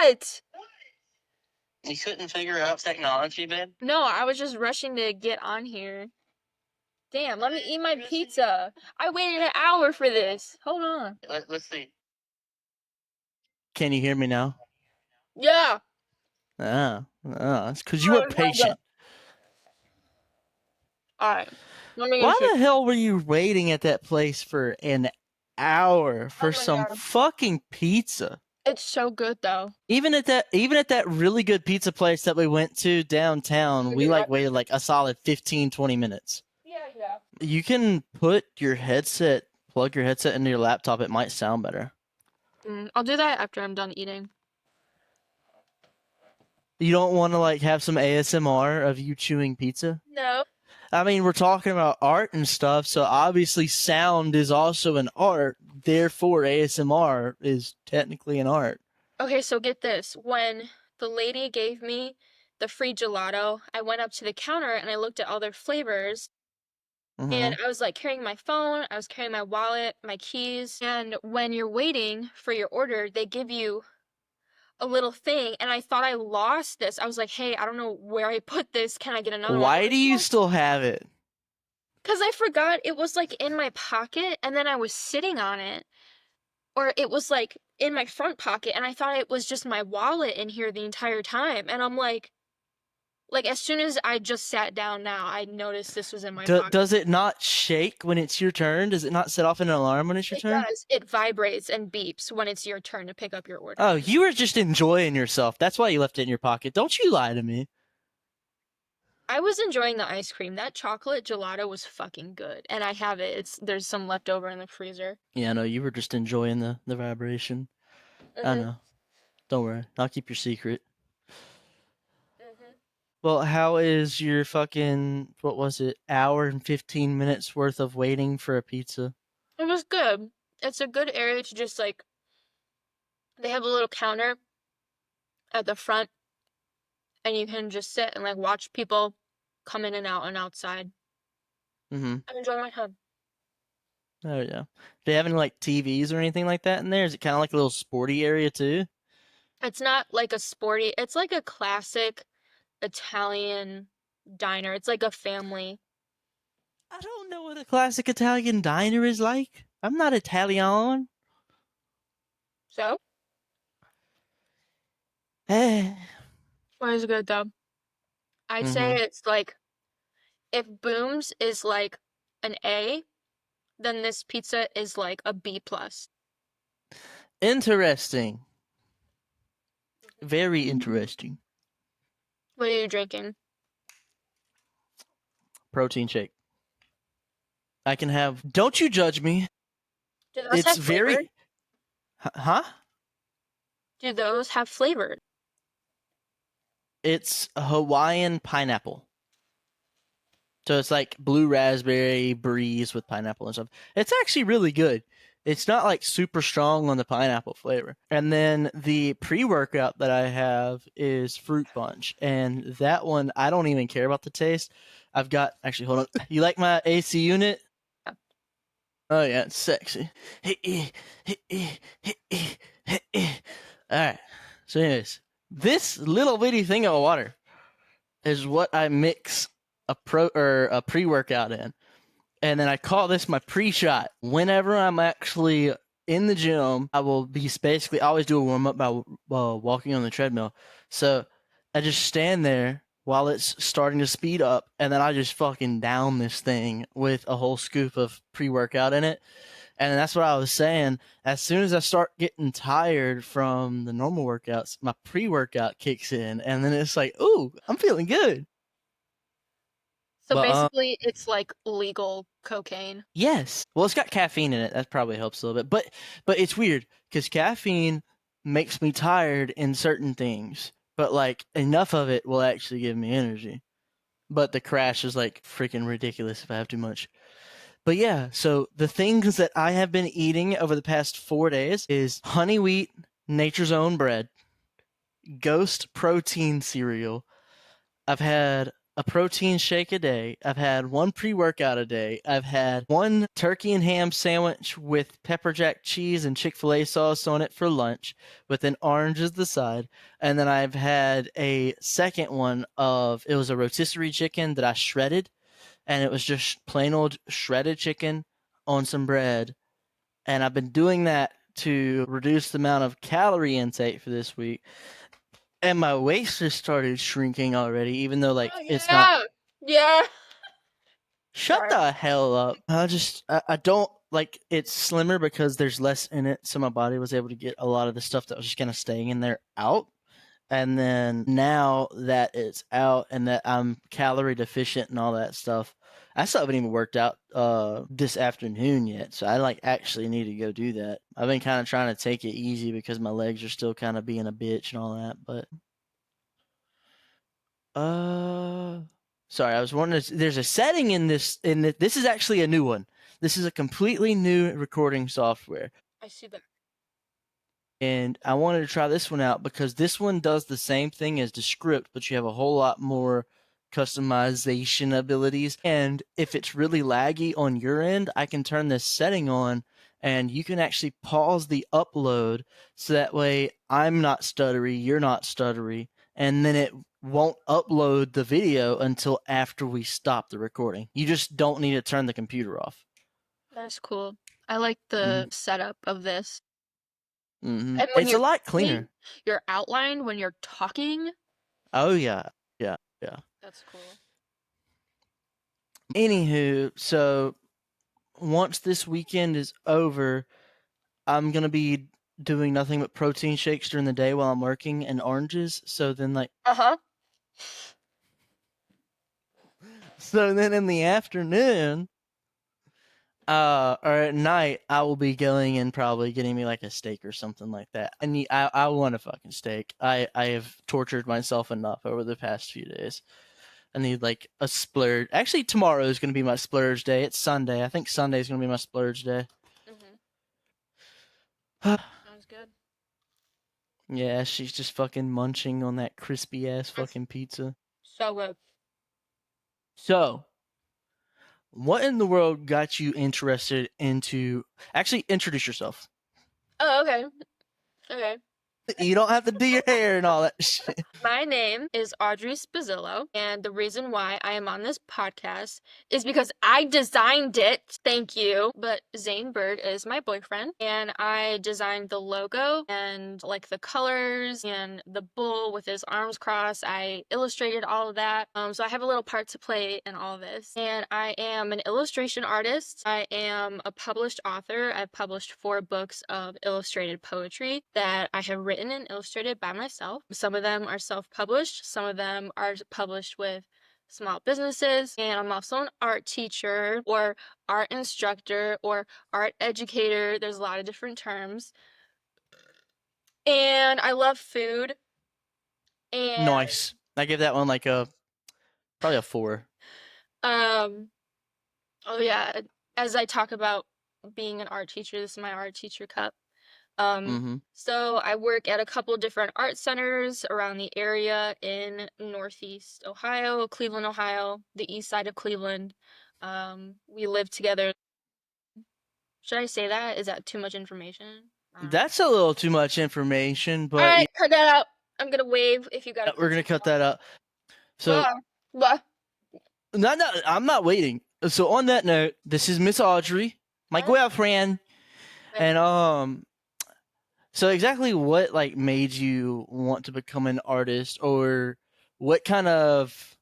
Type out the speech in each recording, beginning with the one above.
What? You couldn't figure out technology, babe? No, I was just rushing to get on here. Damn, let me eat my pizza. I waited an hour for this. Hold on. Let's see. Can you hear me now? Yeah. It's because you were patient. Alright. Why the hell were you waiting at that place for an hour for some fucking pizza? It's so good though. Even at that really good pizza place that we went to downtown, we waited like a solid 15-20 minutes. Yeah. You can plug your headset into your laptop. It might sound better. I'll do that after I'm done eating. You don't want to have some ASMR of you chewing pizza? No. I mean, we're talking about art and stuff, so obviously sound is also an art. Therefore, ASMR is technically an art. Okay, so get this. When the lady gave me the free gelato, I went up to the counter and I looked at all their flavors. And I was carrying my phone, I was carrying my wallet, my keys. And when you're waiting for your order, they give you a little thing. And I thought I lost this. I was like, hey, I don't know where I put this. Can I get another one? Why do you still have it? Because I forgot it was in my pocket and then I was sitting on it. Or it was in my front pocket and I thought it was just my wallet in here the entire time. And I'm like as soon as I just sat down now, I noticed this was in my pocket. Does it not shake when it's your turn? Does it not set off an alarm when it's your turn? It does. It vibrates and beeps when it's your turn to pick up your order. Oh, you were just enjoying yourself. That's why you left it in your pocket. Don't you lie to me. I was enjoying the ice cream. That chocolate gelato was fucking good. And I have it. There's some left over in the freezer. Yeah, no, you were just enjoying the vibration. I know. Don't worry. I'll keep your secret. Well, how is your fucking, what was it, hour and 15 minutes worth of waiting for a pizza? It was good. It's a good area to just they have a little counter at the front and you can just sit and watch people come in and out and outside. I'm enjoying my time. Oh, yeah. Do they have any TVs or anything like that in there? Is it kind of like a little sporty area too? It's not like a sporty, it's like a classic Italian diner. It's like a family. I don't know what a classic Italian diner is like. I'm not Italian. So? Eh. What is good though? I'd say it's if Booms is an A, then this pizza is a B+. Interesting. Very interesting. What are you drinking? Protein shake. I can have. Don't you judge me. Do those have flavor? Huh? Do those have flavor? It's a Hawaiian pineapple. So it's blue raspberry breeze with pineapple and stuff. It's actually really good. It's not super strong on the pineapple flavor. And then the pre-workout that I have is fruit punch. And that one, I don't even care about the taste. I've got, actually, hold on. You like my AC unit? Yeah. Oh, yeah, it's sexy. Alright. So anyways, this little bitty thing of water is what I mix a pre-workout in. And then I call this my pre-shot. Whenever I'm actually in the gym, I will be basically always do a warm-up by walking on the treadmill. So I just stand there while it's starting to speed up, and then I just fucking down this thing with a whole scoop of pre-workout in it. And that's what I was saying. As soon as I start getting tired from the normal workouts, my pre-workout kicks in, and then it's ooh, I'm feeling good. So basically, it's legal cocaine. Yes. Well, it's got caffeine in it. That probably helps a little bit. But it's weird because caffeine makes me tired in certain things. But enough of it will actually give me energy. But the crash is freaking ridiculous if I have too much. But yeah, so the things that I have been eating over the past 4 days is honey wheat, Nature's Own bread, Ghost protein cereal. I've had a protein shake a day. I've had one pre-workout a day. I've had one turkey and ham sandwich with pepper jack cheese and Chick-fil-A sauce on it for lunch with an orange as the side. And then I've had a second one of, it was a rotisserie chicken that I shredded, and it was just plain old shredded chicken on some bread. And I've been doing that to reduce the amount of calorie intake for this week. And my waist has started shrinking already, even though like Oh it's not. yeah. Yeah. Shut Sorry. the hell up. I don't like it's slimmer because there's less in it, so my body was able to get a lot of the stuff that was just kind of staying in there out. And then now that it's out and that I'm calorie deficient and all that stuff, I still haven't even worked out this afternoon yet. So I like actually need to go do that. I've been kind of trying to take it easy because my legs are still kind of being a bitch and all that, but sorry, I was wondering. There's a setting in this. This is actually a new one. This is a completely new recording software, I see that. and I wanted to try this one out because this one does the same thing as Descript, but you have a whole lot more customization abilities. And if it's really laggy on your end, I can turn this setting on, and you can actually pause the upload, so that way I'm not stuttery, you're not stuttery, and then it won't upload the video until after we stop the recording. You just don't need to turn the computer off. That's cool. I like the setup of this. And when It's a you're lot talking, cleaner. your outline when you're talking, Oh yeah, yeah, yeah. that's cool. Anywho, so once this weekend is over, I'm gonna be doing nothing but protein shakes during the day while I'm working and oranges. Uh-huh. So then in the afternoon, or at night, I will be going and probably getting me like a steak or something like that. And I want a fucking steak. I have tortured myself enough over the past few days. I need like a splurge. Actually, tomorrow is gonna be my splurge day. It's Sunday. I think Sunday is gonna be my splurge day. Mm-hmm. Sounds good. Yeah, she's just fucking munching on that crispy ass That's fucking pizza. so good. So, what in the world got you interested into actually introduce yourself? Oh, okay. Okay. You don't have to do your hair and all that shit. My name is Audrey Spuzzillo, and the reason why I am on this podcast is because I designed it. Thank you. But Zane Bird is my boyfriend, and I designed the logo and like the colors and the bull with his arms crossed. I illustrated all of that. So I have a little part to play in all of this. And I am an illustration artist. I am a published author. I've published 4 books of illustrated poetry that I have written and illustrated by myself. Some of them are self-published, some of them are published with small businesses, and I'm also an art teacher or art instructor or art educator. There's a lot of different terms. And I love food. And Nice. I give that one like a probably a 4. um oh yeah, as I talk about being an art teacher, this is my art teacher cup. Mm-hmm. So I work at a couple different art centers around the area in Northeast Ohio, Cleveland, Ohio, the east side of Cleveland. We live together. Should I say that? Is that too much information? That's a little too much information, All but right, cut that out. I'm gonna wave if you gotta we're cut gonna something cut that out. So, out. Blah, blah. no, I'm not waiting. So on that note, this is Miss Audrey, my Huh? girlfriend, Wait. and so exactly what like made you want to become an artist, or what kind of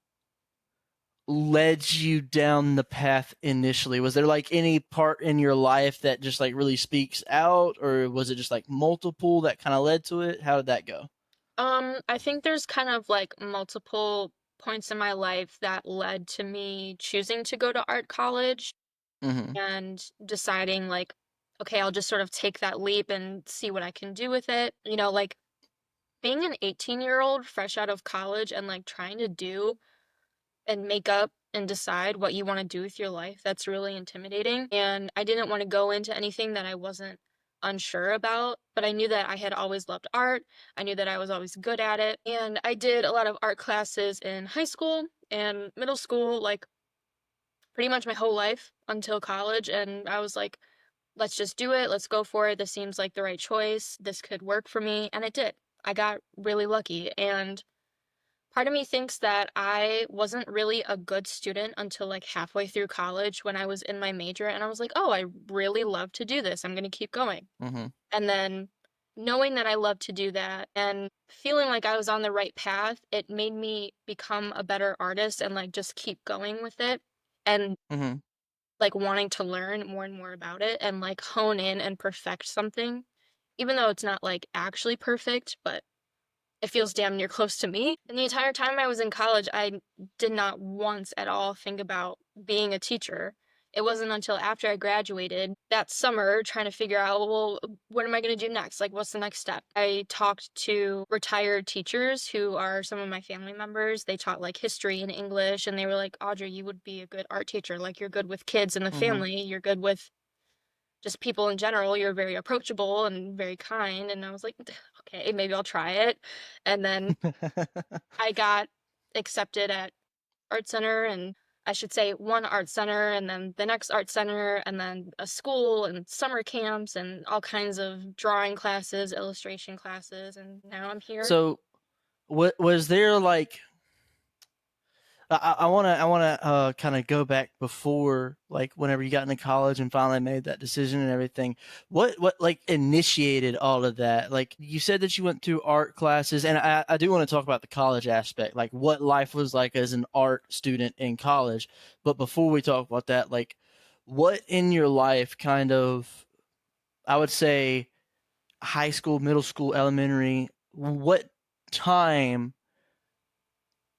led you down the path initially? Was there like any part in your life that just like really speaks out, or was it just like multiple that kind of led to it? How did that go? I think there's kind of like multiple points in my life that led to me choosing to go to art college Mm-hmm. and deciding like, okay, I'll just sort of take that leap and see what I can do with it. Like being an 18-year-old fresh out of college and like trying to do and make up and decide what you want to do with your life, that's really intimidating. And I didn't want to go into anything that I wasn't unsure about, but I knew that I had always loved art. I knew that I was always good at it. And I did a lot of art classes in high school in middle school, like pretty much my whole life until college, and I was like, let's just do it. Let's go for it. This seems like the right choice. This could work for me, and it did. I got really lucky, and part of me thinks that I wasn't really a good student until like halfway through college when I was in my major, and I was like, "Oh, I really love to do this. I'm going to keep going." Mm-hmm. And then knowing that I love to do that and feeling like I was on the right path, it made me become a better artist and like just keep going with it and Mm-hmm. like wanting to learn more and more about it and like hone in and perfect something, even though it's not like actually perfect, but it feels damn near close to me. And the entire time I was in college, I did not once at all think about being a teacher. It wasn't until after I graduated that summer trying to figure out, well, what am I going to do next? Like, what's the next step? I talked to retired teachers who are some of my family members. They taught like history and English, and they were like, Audrey, you would be a good art teacher. Like, you're good with kids and the Mm-hmm. family. You're good with just people in general. You're very approachable and very kind. And I was like, okay, maybe I'll try it. And then I got accepted at art center, and I should say one art center and then the next art center and then a school and summer camps and all kinds of drawing classes, illustration classes, and now I'm here. So, what was there like? I wanna kind of go back before, like, whenever you got into college and finally made that decision and everything. What like initiated all of that? Like, you said that you went through art classes, and I do want to talk about the college aspect, like what life was like as an art student in college. But before we talk about that, like, what in your life kind of, I would say, high school, middle school, elementary, what time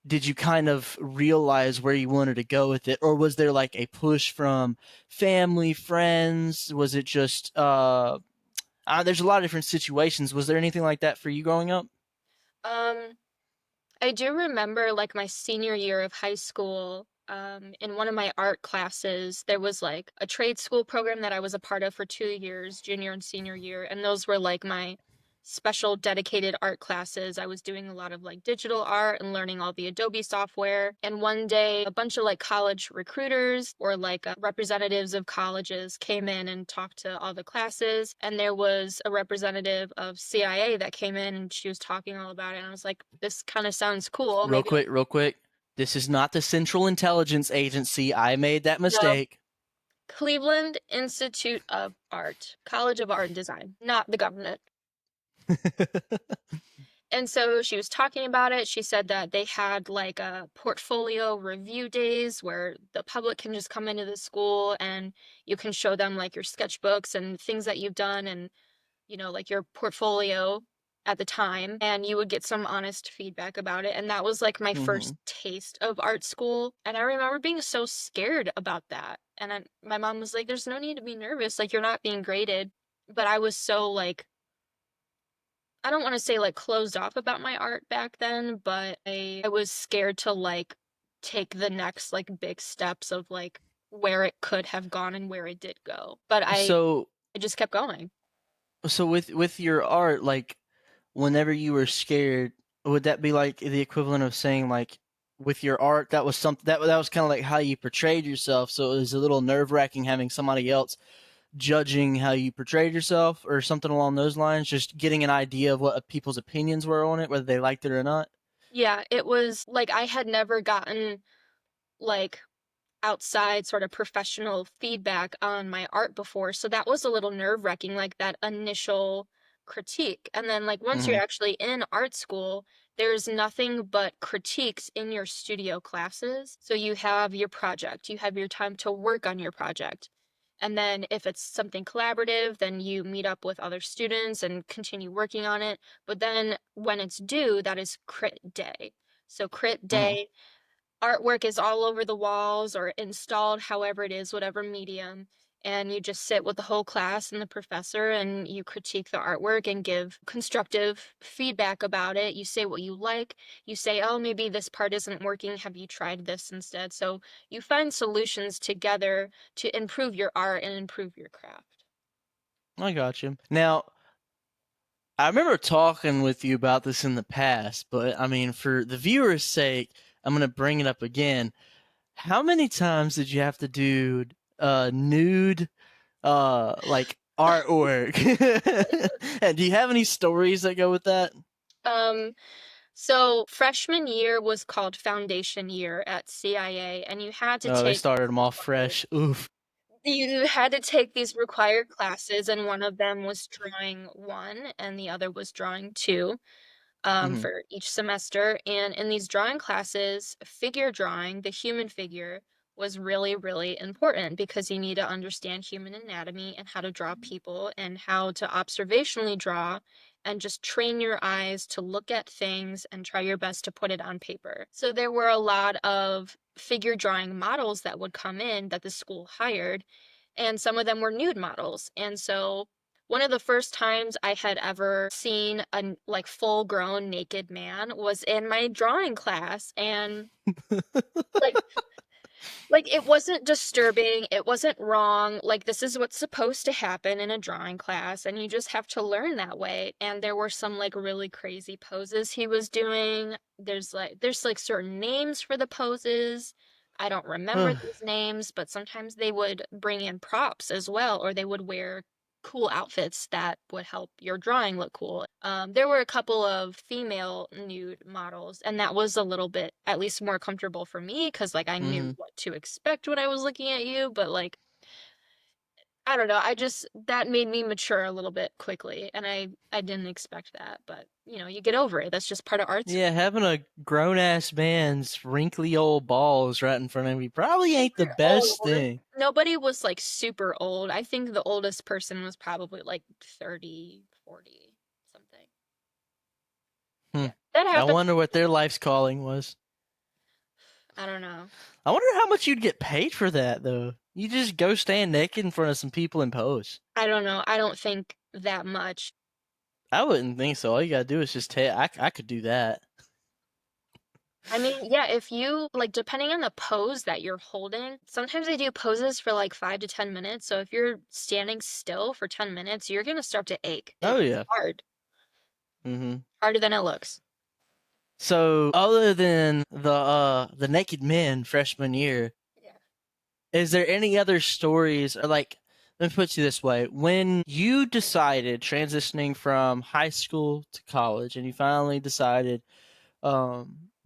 did you kind of realize where you wanted to go with it, or was there like a push from family, friends? Was it just there's a lot of different situations. Was there anything like that for you growing up? Um, I do remember like my senior year of high school, in one of my art classes, there was like a trade school program that I was a part of for 2 years, junior and senior year. And those were like my special dedicated art classes. I was doing a lot of like digital art and learning all the Adobe software. And one day, a bunch of like college recruiters or like representatives of colleges came in and talked to all the classes. And there was a representative of CIA that came in and she was talking all about it. And I was like, this kind of sounds cool. Real Maybe I'll. quick, real quick. This is not the Central Intelligence Agency. I made that No. mistake. Cleveland Institute of Art, College of Art and Design, not the government. And so she was talking about it. She said that they had like a portfolio review days where the public can just come into the school and you can show them like your sketchbooks and things that you've done and, like your portfolio at the time. And you would get some honest feedback about it. And that was like my Mm-hmm. first taste of art school. And I remember being so scared about that. And my mom was like, there's no need to be nervous. Like, you're not being graded. But I was so like, I don't want to say like closed off about my art back then, but I was scared to like take the next like big steps of like where it could have gone and where it did go. But So, I just kept going. so with your art, like, whenever you were scared, would that be like the equivalent of saying, like, with your art, that was something that was kind of like how you portrayed yourself, so it was a little nerve-wracking having somebody else judging how you portrayed yourself or something along those lines, just getting an idea of what people's opinions were on it, whether they liked it or not? Yeah, it was like I had never gotten like outside sort of professional feedback on my art before. So that was a little nerve-wracking, like that initial critique. And then like once you're Mhm. actually in art school, there's nothing but critiques in your studio classes. So you have your project, you have your time to work on your project. And then if it's something collaborative, then you meet up with other students and continue working on it. But then when it's due, that is crit day. So crit Mhm. day, artwork is all over the walls or installed, however it is, whatever medium. And you just sit with the whole class and the professor and you critique the artwork and give constructive feedback about it. You say what you like. You say, oh, maybe this part isn't working. Have you tried this instead? So you find solutions together to improve your art and improve your craft. I got you. Now, I remember talking with you about this in the past, but I mean, for the viewer's sake, I'm gonna bring it up again. How many times did you have to do nude like artwork? And do you have any stories that go with that? Um, so freshman year was called foundation year at CIA, and Oh, they started them off fresh. Oof. you had to take these required classes, and one of them was drawing one, and the other was drawing two. Hmm. For each semester. And in these drawing classes, figure drawing, the human figure, was really, really important because you need to understand human anatomy and how to draw people and how to observationally draw and just train your eyes to look at things and try your best to put it on paper. So there were a lot of figure drawing models that would come in that the school hired, and some of them were nude models. And so one of the first times I had ever seen a like full grown naked man was in my drawing class, and like it wasn't disturbing, it wasn't wrong, like, this is what's supposed to happen in a drawing class, and you just have to learn that way. And there were some, like, really crazy poses he was doing. There's certain names for the poses. I don't remember these names, but sometimes they would bring in props as well, or they would wear cool outfits that would help your drawing look cool. There were a couple of female nude models, and that was a little bit, at least, more comfortable for me because, like, I knew Hmm. what to expect when I was looking at you. But, like, I don't know, I just that made me mature a little bit quickly, and I didn't expect that, but, you get over it. That's just part of art school. Yeah, having a grown ass man's wrinkly old balls right in front of you probably ain't the Super best old. thing. Nobody was, like, super old. I think the oldest person was probably, like, 30, 40, something. Hmm. Yeah, that I happened. wonder what their life's calling was. I don't know. I wonder how much you'd get paid for that, though. You just go stand naked in front of some people and pose. I don't know. I don't think that much. I wouldn't think so. All you gotta do is just take. I could do that. I mean, yeah, if you like, depending on the pose that you're holding, sometimes they do poses for like 5 to 10 minutes. So if you're standing still for 10 minutes, you're gonna start to ache. Oh It's yeah. hard, Hmm. harder than it looks. So other than the naked men freshman year, Yeah. is there any other stories or like? Let me put you this way: when you decided transitioning from high school to college, and you finally decided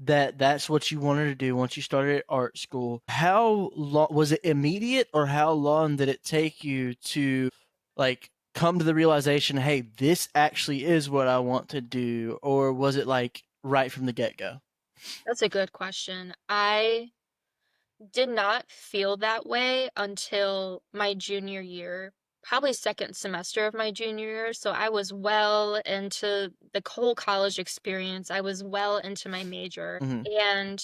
that that's what you wanted to do once you started at art school, how long was it immediate, or how long did it take you to like come to the realization, hey, this actually is what I want to do, or was it like right from the get-go? That's a good question. I did not feel that way until my junior year, probably second semester of my junior year. So I was well into the whole college experience. I was well into my major. Hmm. And,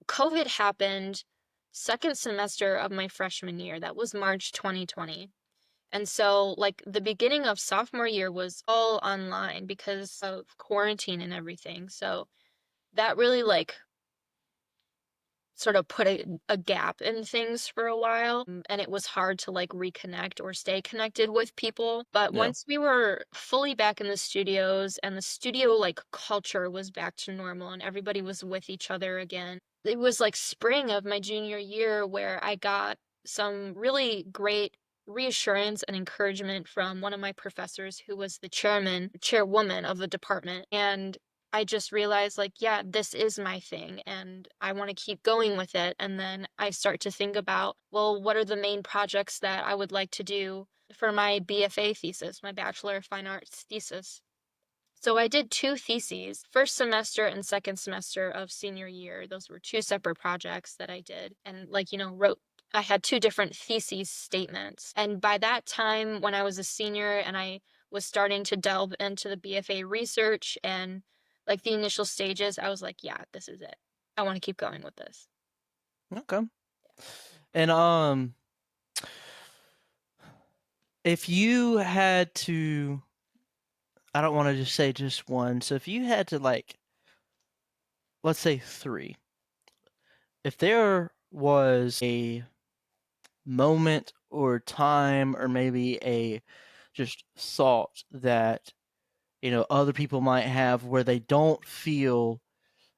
COVID happened second semester of my freshman year. That was March 2020. And so, like, the beginning of sophomore year was all online because of quarantine and everything. So that really, like, sort of put a gap in things for a while, and it was hard to like reconnect or stay connected with people. But Yeah. once we were fully back in the studios and the studio like culture was back to normal and everybody was with each other again, it was like spring of my junior year where I got some really great reassurance and encouragement from one of my professors who was the chairwoman of the department. And I just realized, like, yeah, this is my thing and I want to keep going with it. And then I start to think about, well, what are the main projects that I would like to do for my BFA thesis, my Bachelor of Fine Arts thesis? So I did two theses, first semester and second semester of senior year. Those were two separate projects that I did, and, like, wrote. I had two different theses statements. And by that time, when I was a senior and I was starting to delve into the BFA research and like the initial stages, I was like, yeah, this is it. I want to keep going with this. Okay. And if you had to, I don't want to just say just one. So if you had to like, let's say three, if there was a moment or time or maybe a just thought that other people might have where they don't feel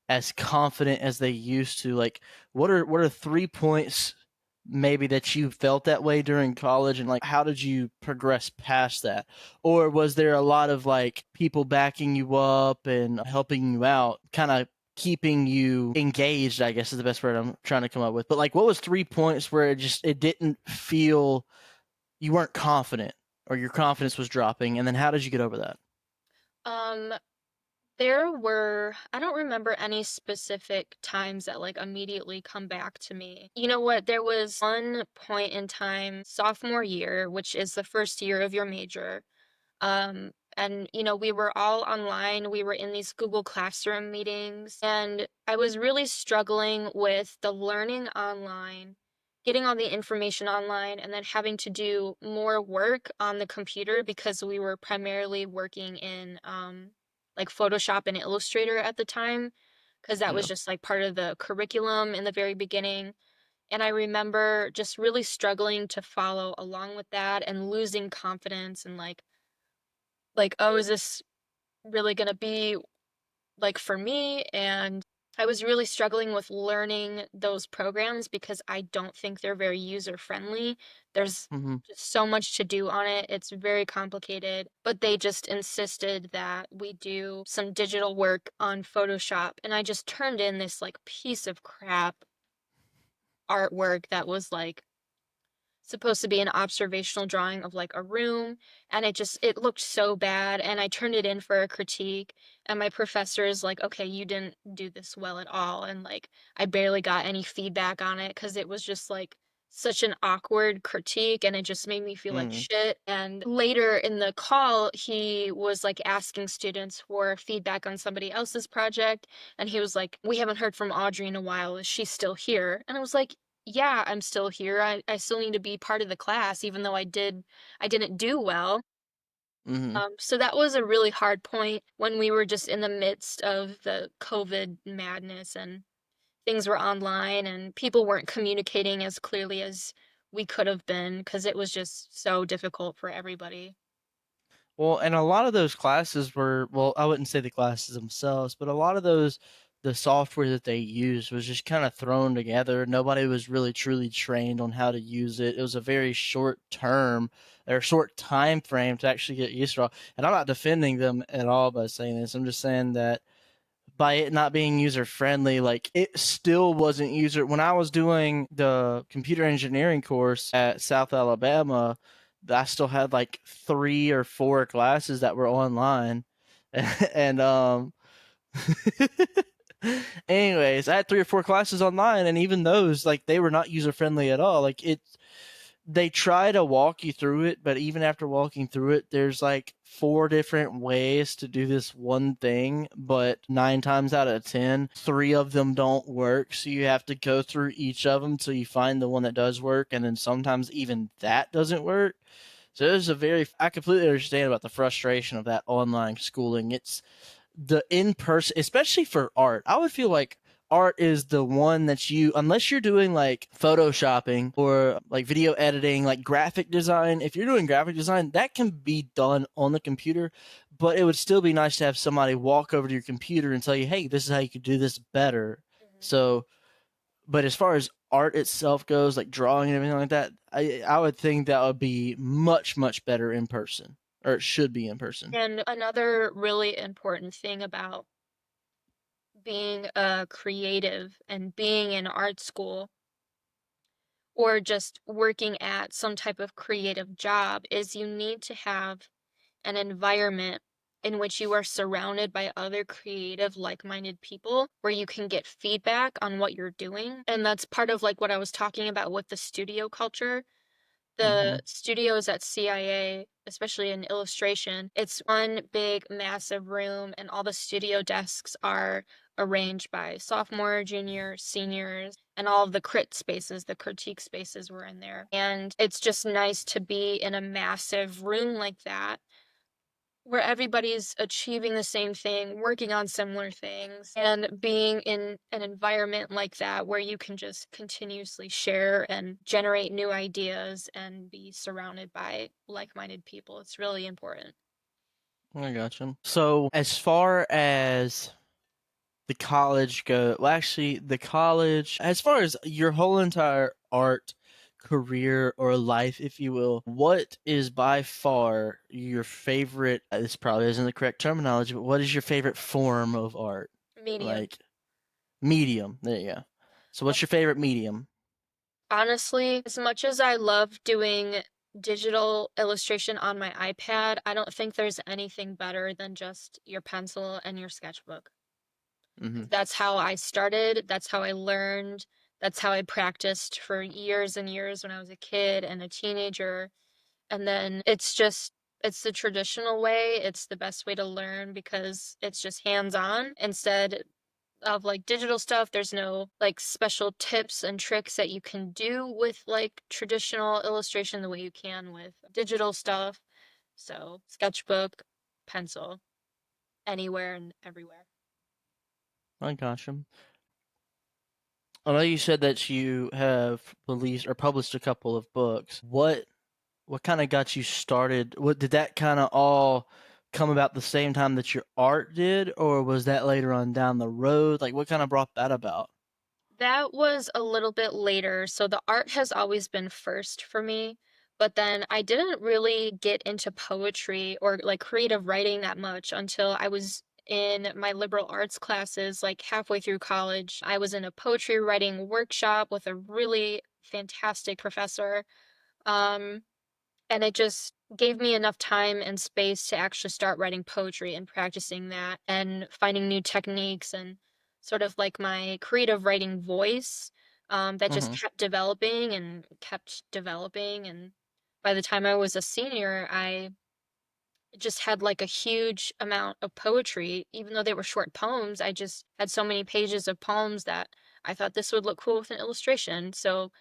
as confident as they used to? Like, what are 3 points maybe that you felt that way during college, and like how did you progress past that? Or was there a lot of like people backing you up and helping you out, kind of keeping you engaged, I guess is the best word I'm trying to come up with. But like what was 3 points where it didn't feel you weren't confident or your confidence was dropping, and then how did you get over that? Um, there were, I don't remember any specific times that like immediately come back to me. You know what? There was one point in time, sophomore year, which is the first year of your major. And we were all online. We were in these Google Classroom meetings, and I was really struggling with the learning online, getting all the information online, and then having to do more work on the computer because we were primarily working in like Photoshop and Illustrator at the time, because that was Yeah. just like part of the curriculum in the very beginning. And I remember just really struggling to follow along with that and losing confidence and like, oh, is this really gonna be like for me? And I was really struggling with learning those programs because I don't think they're very user friendly. There's Mm-hmm. just so much to do on it. It's very complicated, but they just insisted that we do some digital work on Photoshop. And I just turned in this like piece of crap artwork that was like supposed to be an observational drawing of like a room, and it looked so bad, and I turned it in for a critique, and my professor is like, okay, you didn't do this well at all. And like I barely got any feedback on it because it was just like such an awkward critique, and it just made me feel like Mm-hmm. shit. And later in the call, he was like asking students for feedback on somebody else's project, and he was like, we haven't heard from Audrey in a while, is she still here? And I was like, yeah, I'm still here. I still need to be part of the class, even though I didn't do well. Mm-hmm. So that was a really hard point when we were just in the midst of the COVID madness and things were online and people weren't communicating as clearly as we could have been because it was just so difficult for everybody. Well, and a lot of those classes were, well, I wouldn't say the classes themselves, but a lot of the software that they used was just kind of thrown together. Nobody was really truly trained on how to use it. It was a very short term or short time frame to actually get used to it. And I'm not defending them at all by saying this. I'm just saying that by it not being user friendly, like it still wasn't user. When I was doing the computer engineering course at South Alabama, I still had like 3 or 4 classes that were online, and anyways, I had 3 or 4 classes online, and even those, like, they were not user friendly at all. Like they try to walk you through it, but even after walking through it, there's like 4 different ways to do this one thing, but 9 times out of 10, 3 of them don't work. So you have to go through each of them till you find the one that does work, and then sometimes even that doesn't work. So I completely understand about the frustration of that online schooling. It's the in person, especially for art. I would feel like art is the one that unless you're doing like photoshopping or like video editing, like graphic design, if you're doing graphic design, that can be done on the computer, but it would still be nice to have somebody walk over to your computer and tell you, hey, this is how you could do this better. Mhm. So, but as far as art itself goes, like drawing and everything like that, I would think that would be much, much better in person, or it should be in person. And another really important thing about being a creative and being in art school or just working at some type of creative job is you need to have an environment in which you are surrounded by other creative, like-minded people where you can get feedback on what you're doing. And that's part of like what I was talking about with the studio culture. Mm-hmm. The studios at CIA, especially in illustration, it's one big, massive room, and all the studio desks are arranged by sophomore, junior, seniors, and all of the crit spaces, the critique spaces were in there. And it's just nice to be in a massive room like that where everybody's achieving the same thing, working on similar things, and being in an environment like that where you can just continuously share and generate new ideas and be surrounded by like-minded people. It's really important. I gotcha. So, as far as the college go? Well, actually, the college, as far as your whole entire art career or life, if you will, what is by far your favorite? This probably isn't the correct terminology, but what is your favorite form of art? Medium. Like medium. There you go. So, what's your favorite medium? Honestly, as much as I love doing digital illustration on my iPad, I don't think there's anything better than just your pencil and your sketchbook. Mm-hmm. That's how I started, that's how I learned, that's how I practiced for years and years when I was a kid and a teenager. And then it's the traditional way. It's the best way to learn because it's just hands-on instead of like digital stuff. There's no like special tips and tricks that you can do with like traditional illustration the way you can with digital stuff. So, sketchbook, pencil, anywhere and everywhere. I gotcha. I know you said that you have released or published a couple of books. What kind of got you started? What did that kind of all come about the same time that your art did, or was that later on down the road? Like, what kind of brought that about? That was a little bit later. So the art has always been first for me, but then I didn't really get into poetry or like creative writing that much until I was in my liberal arts classes, like halfway through college. I was in a poetry writing workshop with a really fantastic professor. Um, and it just gave me enough time and space to actually start writing poetry and practicing that and finding new techniques and sort of like my creative writing voice that just Mm-hmm. kept developing and kept developing. And by the time I was a senior, I just had like a huge amount of poetry. Even though they were short poems, I just had so many pages of poems that I thought this would look cool with an illustration. So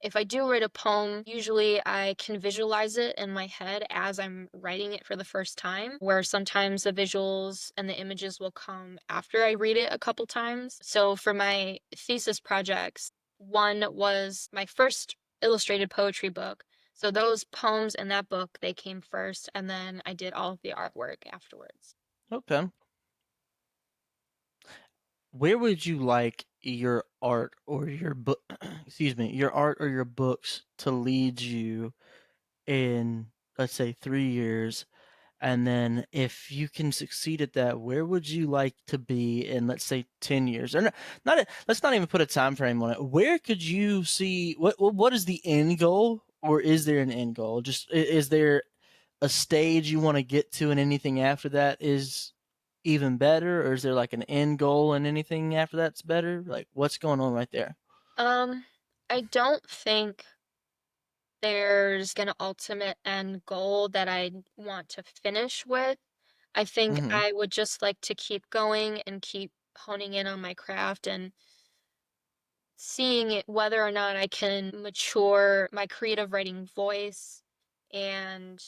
if I do write a poem, usually I can visualize it in my head as I'm writing it for the first time, where sometimes the visuals and the images will come after I read it a couple times. So for my thesis projects, one was my first illustrated poetry book, so those poems in that book, they came first, and then I did all of the artwork afterwards. Okay. Where would you like your art or your book, excuse me, your art or your books to lead you in, let's say, 3 years? And then if you can succeed at that, where would you like to be in, let's say, 10 years? Or let's not even put a time frame on it. Where could you see what is the end goal, or is there an end goal? Just is there a stage you want to get to and anything after that is even better, or is there like an end goal and anything after that's better? Like what's going on right there? Um, I don't think there's an ultimate end goal that I want to finish with. I think Mhm. I would just like to keep going and keep honing in on my craft and seeing it whether or not I can mature my creative writing voice and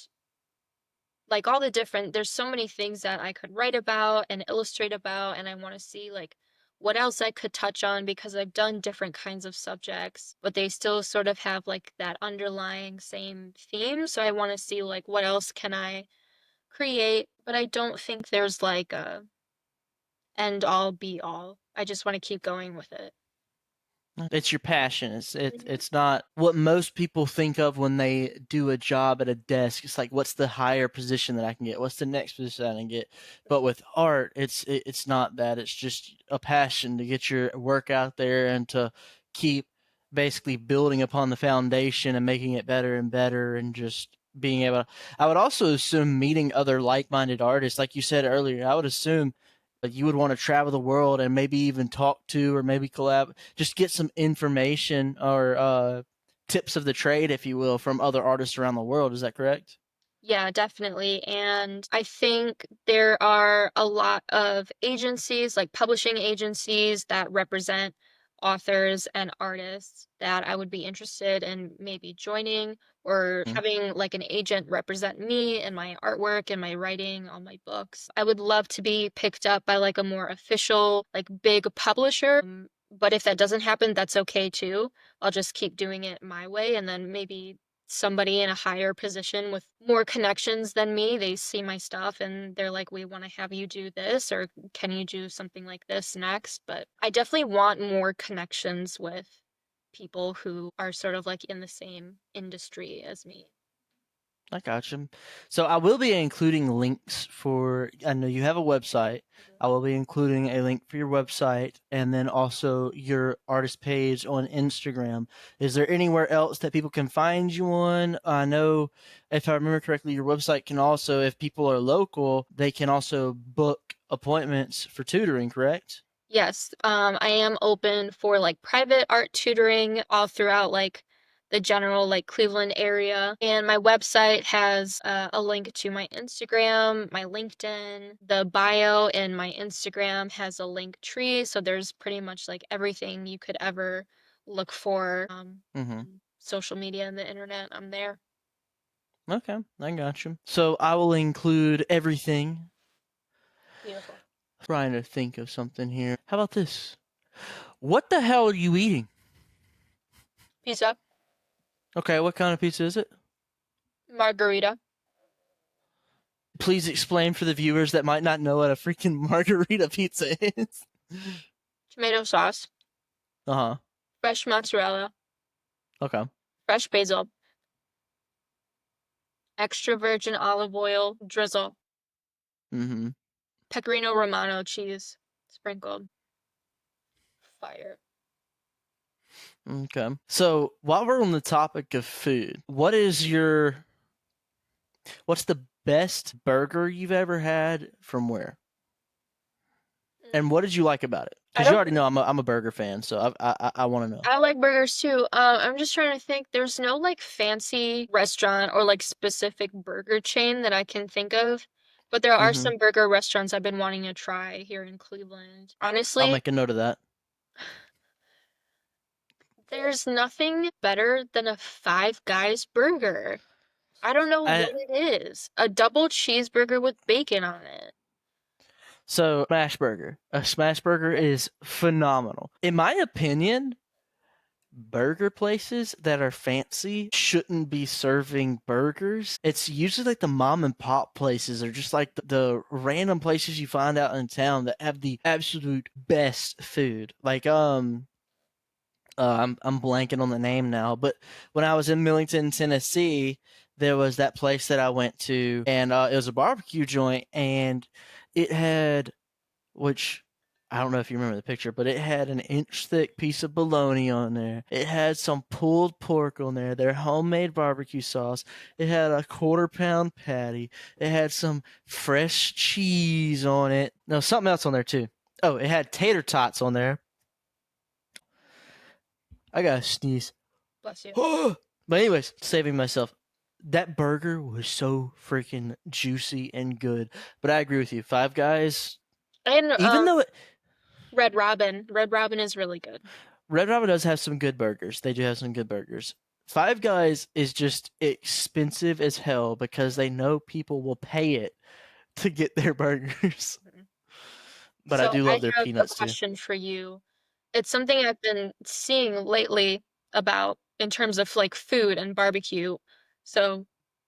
like all the different there's so many things that I could write about and illustrate about, and I want to see like what else I could touch on because I've done different kinds of subjects, but they still sort of have like that underlying same theme. So I want to see like what else can I create, but I don't think there's like a end all be all. I just want to keep going with it. It's your passion. Mhm. It's not what most people think of when they do a job at a desk. It's like, what's the higher position that I can get? What's the next position I can get? But with art, it's not that. It's just a passion to get your work out there and to keep basically building upon the foundation and making it better and better and just being able. I would also assume meeting other like-minded artists, like you said earlier. I would assume like you would want to travel the world and maybe even talk to or maybe collab, just get some information or tips of the trade, if you will, from other artists around the world. Is that correct? Yeah, definitely. And I think there are a lot of agencies, like publishing agencies, that represent authors and artists that I would be interested in maybe joining or Mm. having like an agent represent me and my artwork and my writing on my books. I would love to be picked up by like a more official, like big publisher. But if that doesn't happen, that's okay too. I'll just keep doing it my way and then maybe somebody in a higher position with more connections than me, they see my stuff and they're like, we want to have you do this, or can you do something like this next? But I definitely want more connections with people who are sort of like in the same industry as me. I got you. So I will be including links for. I know you have a website. I will be including a link for your website and then also your artist page on Instagram. Is there anywhere else that people can find you on? I know, if I remember correctly, your website can also, if people are local, they can also book appointments for tutoring. Correct? Yes, I am open for like private art tutoring all throughout like the general like Cleveland area. And my website has a link to my Instagram, my LinkedIn. The bio in my Instagram has a link tree, so there's pretty much like everything you could ever look for Mm-hmm. on social media and the internet. I'm there. Okay, I got you. So I will include everything. Beautiful. Trying to think of something here. How about this? What the hell are you eating? Pizza, Okay, what kind of pizza is it? margarita, Please explain for the viewers that might not know what a freaking margarita pizza is. tomato sauce, Uh huh. fresh mozzarella, Okay. fresh basil, extra virgin olive oil drizzle, Mm-hmm. pecorino romano cheese sprinkled. Fire. Okay. So while we're on the topic of food, what's the best burger you've ever had from where? And what did you like about it? I Because you don't. already know I'm a burger fan, so I want to know. I like burgers too. I'm just trying to think. There's no like fancy restaurant or like specific burger chain that I can think of, but there are Mm-hmm. some burger restaurants I've been wanting to try here in Cleveland. I'll Honestly, make a note of that. there's nothing better than a Five Guys burger. I don't know I what it is. A double cheeseburger with bacon on it. So smash burger. A smash burger is phenomenal. In my opinion, burger places that are fancy shouldn't be serving burgers. It's usually like the mom and pop places or just like the random places you find out in town that have the absolute best food. Like I'm blanking on the name now, but when I was in Millington, Tennessee, there was that place that I went to, and it was a barbecue joint, and it had, which I don't know if you remember the picture, but it had an inch thick piece of bologna on there. It had some pulled pork on there, their homemade barbecue sauce. It had a quarter-pound patty. It had some fresh cheese on it. No, something else on there too. Oh, it had tater tots on there. I gotta sneeze. Bless you. But anyways, saving myself. That burger was so freaking juicy and good. But I agree with you. Five Guys, And even though Red Robin. Red Robin is really good. Red Robin does have some good burgers. They do have some good burgers. Five Guys is just expensive as hell because they know people will pay it to get their burgers. Mhm. But I So do I love their have a peanuts too. question for you. It's something I've been seeing lately about in terms of like food and barbecue. So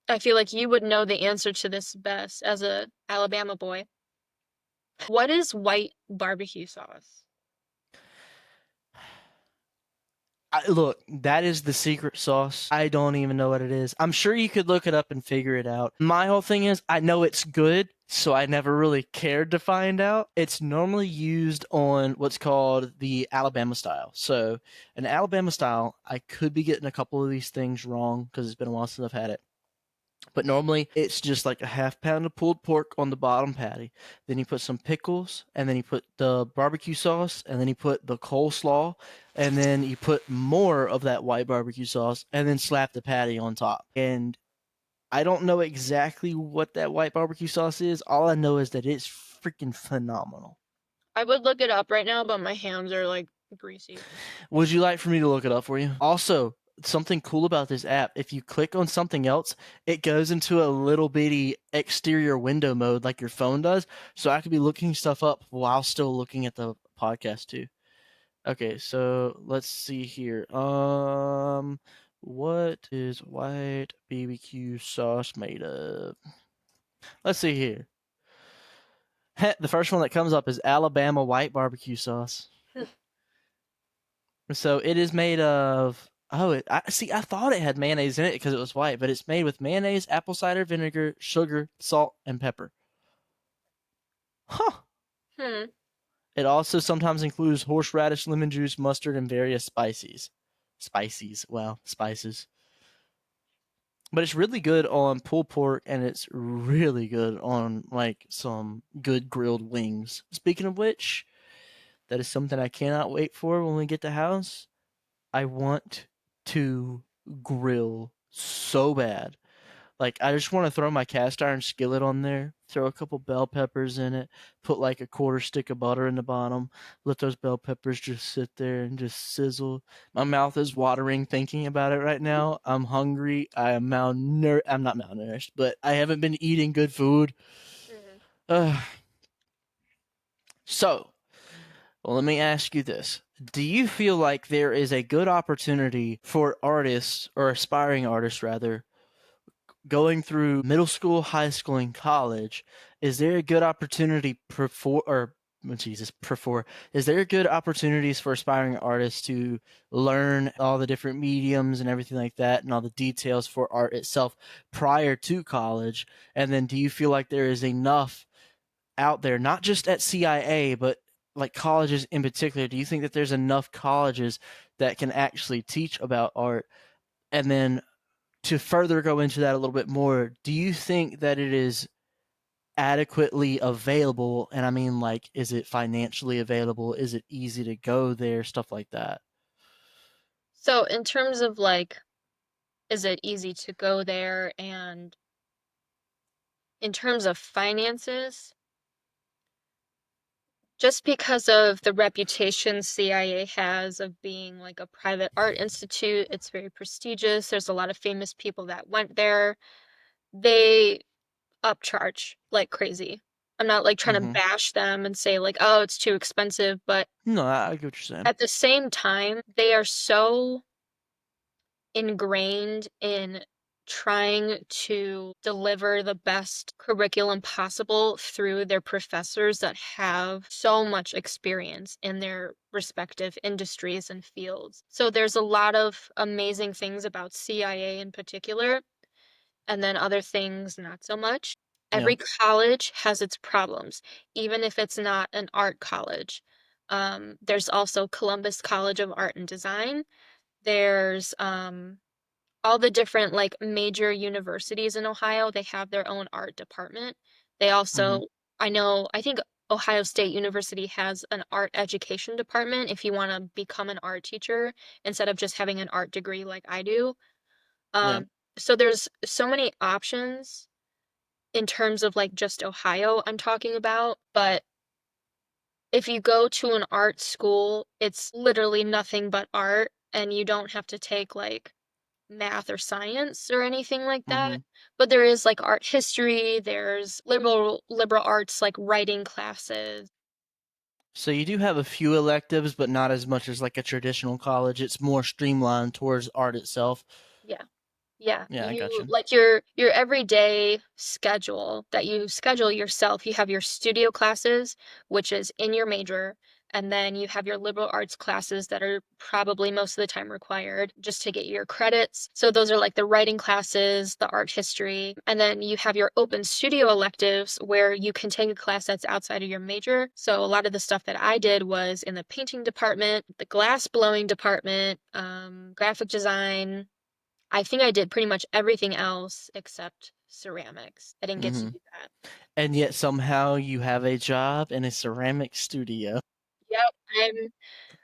I feel like you would know the answer to this best as a Alabama boy. What is white barbecue sauce? Look, that is the secret sauce. I don't even know what it is. I'm sure you could look it up and figure it out. My whole thing is, I know it's good, so I never really cared to find out. It's normally used on what's called the Alabama style. So, an Alabama style, I could be getting a couple of these things wrong because it's been a while since I've had it. But normally it's just like a half pound of pulled pork on the bottom patty. Then you put some pickles, and then you put the barbecue sauce, and then you put the coleslaw, and then you put more of that white barbecue sauce, and then slap the patty on top. And I don't know exactly what that white barbecue sauce is. All I know is that it's freaking phenomenal. I would look it up right now, but my hands are like greasy. Would you like for me to look it up for you? Also, something cool about this app, if you click on something else, it goes into a little bitty exterior window mode like your phone does. So I could be looking stuff up while still looking at the podcast too. Okay, so let's see here. What is white BBQ sauce made of? Let's see here. The first one that comes up is Alabama white barbecue sauce. So it is made of. Oh, I see. I thought it had mayonnaise in it because it was white, but it's made with mayonnaise, apple cider vinegar, sugar, salt, and pepper. Huh. Hmm. It also sometimes includes horseradish, lemon juice, mustard, and various spices. Well, spices. But it's really good on pulled pork, and it's really good on like some good grilled wings. Speaking of which, that is something I cannot wait for when we get to house. I want to grill so bad. Like I just want to throw my cast iron skillet on there, throw a couple bell peppers in it, put like a quarter stick of butter in the bottom, let those bell peppers just sit there and just sizzle. My mouth is watering thinking about it right now. I'm hungry. I'm not malnourished, but I haven't been eating good food. Mhm. Uh, so, well, let me ask you this. Do you feel like there is a good opportunity for artists, or aspiring artists rather, going through middle school, high school, and college? Is there a good opportunity is there good opportunities for aspiring artists to learn all the different mediums and everything like that and all the details for art itself prior to college? And then do you feel like there is enough out there, not just at CIA, but like colleges in particular? Do you think that there's enough colleges that can actually teach about art? And then to further go into that a little bit more, do you think that it is adequately available? And I mean, like, is it financially available? Is it easy to go there? Stuff like that. So in terms of like, is it easy to go there? And in terms of finances, just because of the reputation CIA has of being like a private art institute, it's very prestigious. There's a lot of famous people that went there. They upcharge like crazy. I'm not like trying to Mm-hmm. bash them and say like, oh, it's too expensive, but No, I get what you're saying. at the same time, they are so ingrained in trying to deliver the best curriculum possible through their professors that have so much experience in their respective industries and fields. So there's a lot of amazing things about CIA in particular, and then other things not so much. Yeah. Every college has its problems, even if it's not an art college. There's also Columbus College of Art and Design. There's all the different like major universities in Ohio, they have their own art department. They Mm-hmm. also, I think Ohio State University has an art education department if you want to become an art teacher instead of just having an art degree like I do. Yeah. Um, so there's so many options in terms of like just Ohio I'm talking about, but if you go to an art school, it's literally nothing but art and you don't have to take like math or science or anything like Mm-hmm. that. But there is like art history, there's liberal arts like writing classes. So you do have a few electives, but not as much as like a traditional college. It's more streamlined towards art itself. Yeah. Yeah, Yeah, I got you you. like your everyday schedule that you schedule yourself. You have your studio classes, which is in your major, and then you have your liberal arts classes that are probably most of the time required just to get your credits. So those are like the writing classes, the art history, and then you have your open studio electives where you can take a class that's outside of your major. So a lot of the stuff that I did was in the painting department, the glass blowing department, graphic design. I think I did pretty much everything else except ceramics. I didn't get to Mm-hmm. do that. And yet somehow you have a job in a ceramic studio. Yep, I'm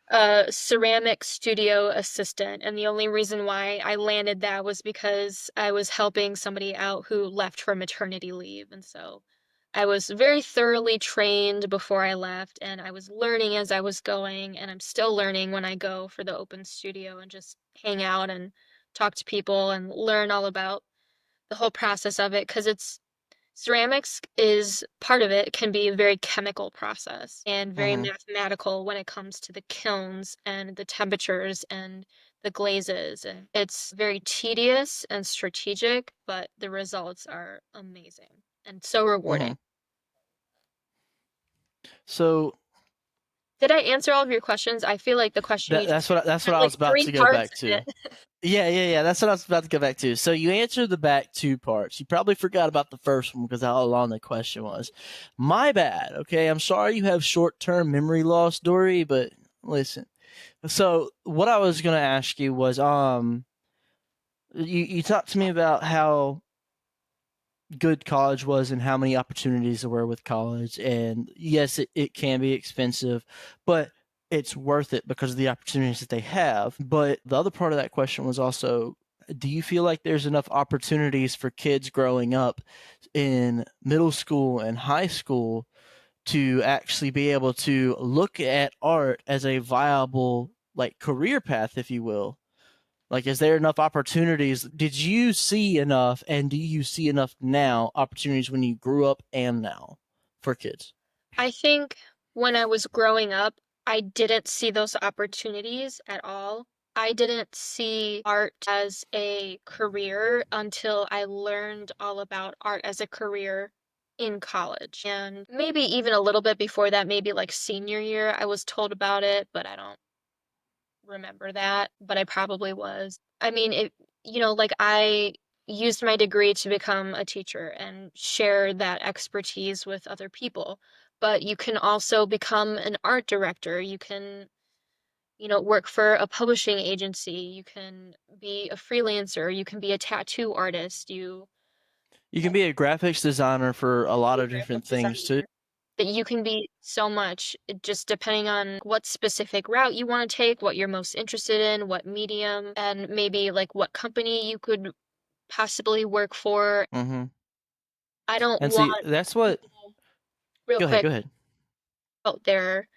a ceramic studio assistant, and the only reason why I landed that was because I was helping somebody out who left for maternity leave, and so I was very thoroughly trained before I left, and I was learning as I was going, and I'm still learning when I go for the open studio and just hang out and talk to people and learn all about the whole process of it because it's ceramics is part of it can be a very chemical process and very Mm-hmm. mathematical when it comes to the kilns and the temperatures and the glazes, and it's very tedious and strategic, but the results are amazing and so Mm-hmm. rewarding. So Did I answer all of your questions? I feel like the question you just that's what had I like was about three to go parts back in to. it. Yeah. That's what I was about to go back to. So you answered the back two parts. You probably forgot about the first one because how long the question was. My bad. Okay, I'm sorry you have short-term memory loss, Dory. But listen. So what I was gonna ask you was, you talked to me about how good college was and how many opportunities there were with college. And yes, it can be expensive, but it's worth it because of the opportunities that they have. But the other part of that question was also, do you feel like there's enough opportunities for kids growing up in middle school and high school to actually be able to look at art as a viable like career path, if you will? Like, is there enough opportunities? Did you see enough, and do you see enough now opportunities when you grew up and now for kids? I think when I was growing up, I didn't see those opportunities at all. I didn't see art as a career until I learned all about art as a career in college. And maybe even a little bit before that, maybe like senior year, I was told about it, but I don't remember that, but I probably was. I mean, like I used my degree to become a teacher and share that expertise with other people. But you can also become an art director. You can, work for a publishing agency. You can be a freelancer. You can be a tattoo artist. You You can be a graphics designer for a can lot be of a graphic different things too. designer. That you can be so much just depending on what specific route you want to take, what you're most interested in, what medium, and maybe like what company you could possibly work for. Mm-hmm. I don't And see, want that's what. people real Go ahead. quick Go ahead. out there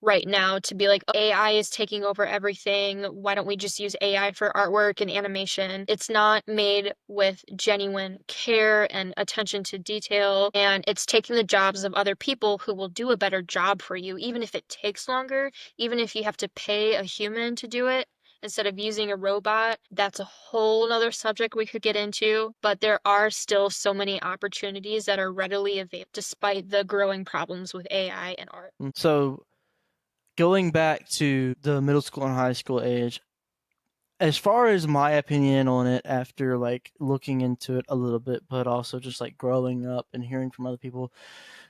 right now to be like, AI is taking over everything. Why don't we just use AI for artwork and animation? It's not made with genuine care and attention to detail, and it's taking the jobs of other people who will do a better job for you, even if it takes longer, even if you have to pay a human to do it instead of using a robot. That's a whole nother subject we could get into, but there are still so many opportunities that are readily available despite the growing problems with AI and art. So going back to the middle school and high school age, as far as my opinion on it after like looking into it a little bit, but also just like growing up and hearing from other people,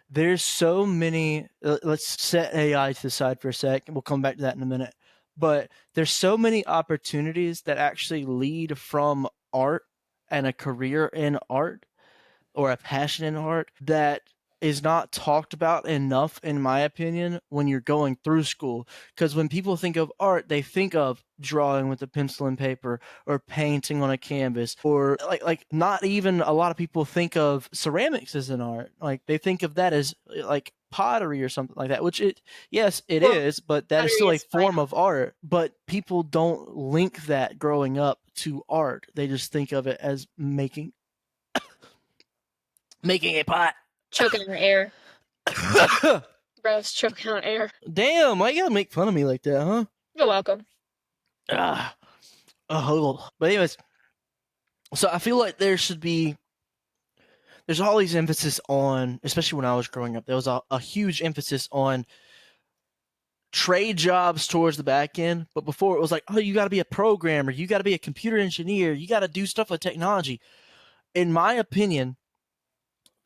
there's so many. Let's set AI to the side for a sec, and we'll come back to that in a minute. But there's so many opportunities that actually lead from art and a career in art or a passion in art that is not talked about enough, in my opinion, when you're going through school. Because when people think of art, they think of drawing with a pencil and paper or painting on a canvas, or like not even a lot of people think of ceramics as an art. Like they think of that as like pottery or something like that, which yes it Well, is, but that is pottery still a is fine. form of art. But people don't link that growing up to art. They just think of it as making a pot. Choking on air. Bro's choking on air. Damn, why you gotta make fun of me like that, huh? You're welcome. Ah, oh. But anyways, so I feel like there's always emphasis on, especially when I was growing up, there was a huge emphasis on trade jobs towards the back end. But before it was like, oh, you got to be a programmer, you got to be a computer engineer, you got to do stuff with technology. In my opinion,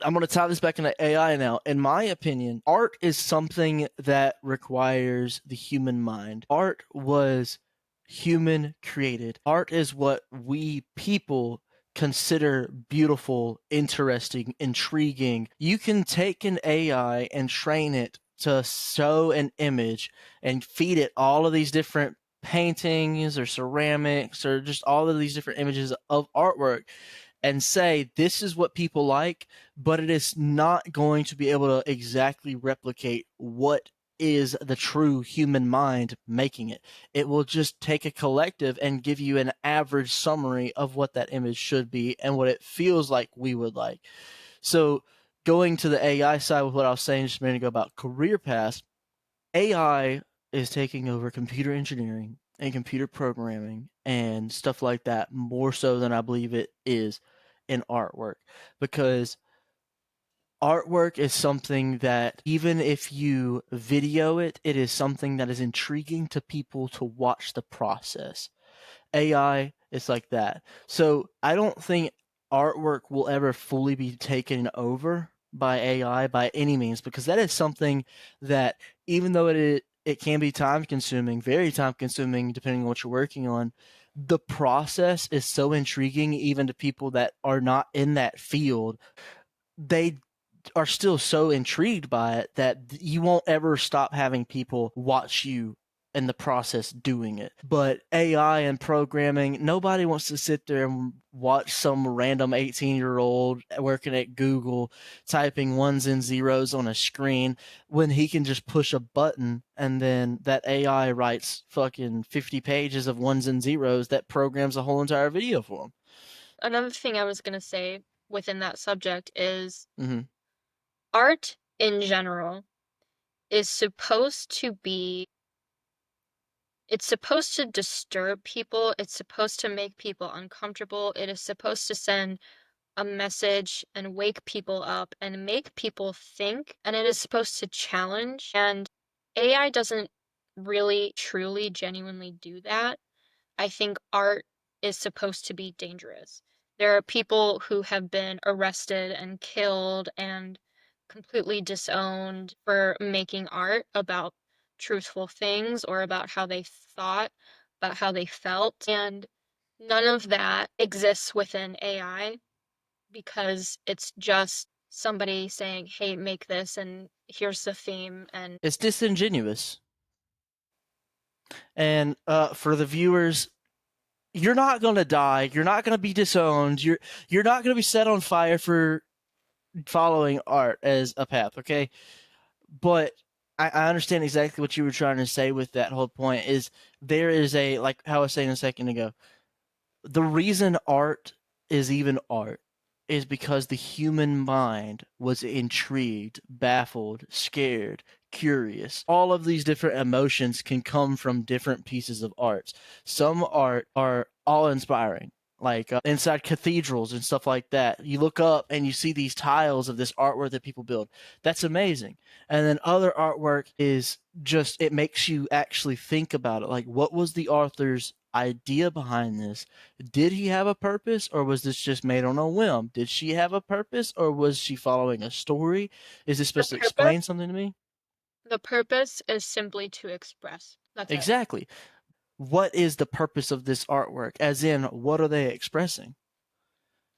I'm going to tie this back into AI now. In my opinion, art is something that requires the human mind. Art was human created. Art is what we people consider beautiful, interesting, intriguing. You can take an AI and train it to show an image and feed it all of these different paintings or ceramics or just all of these different images of artwork and say this is what people like, but it is not going to be able to exactly replicate what is the true human mind making it. It will just take a collective and give you an average summary of what that image should be and what it feels like we would like. So going to the AI side with what I was saying just a minute ago about career paths, AI is taking over computer engineering in computer programming and stuff like that more so than I believe it is in artwork, because artwork is something that even if you video it, it is something that is intriguing to people to watch the process. AI is like that. So I don't think artwork will ever fully be taken over by AI by any means, because that is something that, even though it can be time consuming, very time consuming depending on what you're working on, the process is so intriguing even to people that are not in that field. They are still so intrigued by it that you won't ever stop having people watch you in the process doing it. But AI and programming, nobody wants to sit there and watch some random 18-year-old working at Google typing ones and zeros on a screen when he can just push a button and then that AI writes fucking 50 pages of ones and zeros that programs a whole entire video for him. Another thing I was going to say within that subject is Mm-hmm. art in general is supposed to be, it's supposed to disturb people, it's supposed to make people uncomfortable, it is supposed to send a message and wake people up and make people think, and it is supposed to challenge. And AI doesn't really, truly, genuinely do that. I think art is supposed to be dangerous. There are people who have been arrested and killed and completely disowned for making art about truthful things or about how they thought, about how they felt. And none of that exists within AI because it's just somebody saying, hey, make this and here's the theme. And It's disingenuous. And for the viewers, you're not going to die. You're not going to be disowned. You're not going to be set on fire for following art as a path, okay? But I understand exactly what you were trying to say with that whole point. Is there is a, like how I was saying a second ago, the reason art is even art is because the human mind was intrigued, baffled, scared, curious. All of these different emotions can come from different pieces of art. Some art are awe inspiring, like inside cathedrals and stuff like that. You look up and you see these tiles of this artwork that people build. That's amazing. And then other artwork is just, it makes you actually think about it. Like, what was the author's idea behind this? Did he have a purpose, or was this just made on a whim? Did she have a purpose, or was she following a story? Is this the supposed to purpose, explain something to me? the purpose is simply to express. That's it. Exactly. What is the purpose of this artwork? As in, what are they expressing?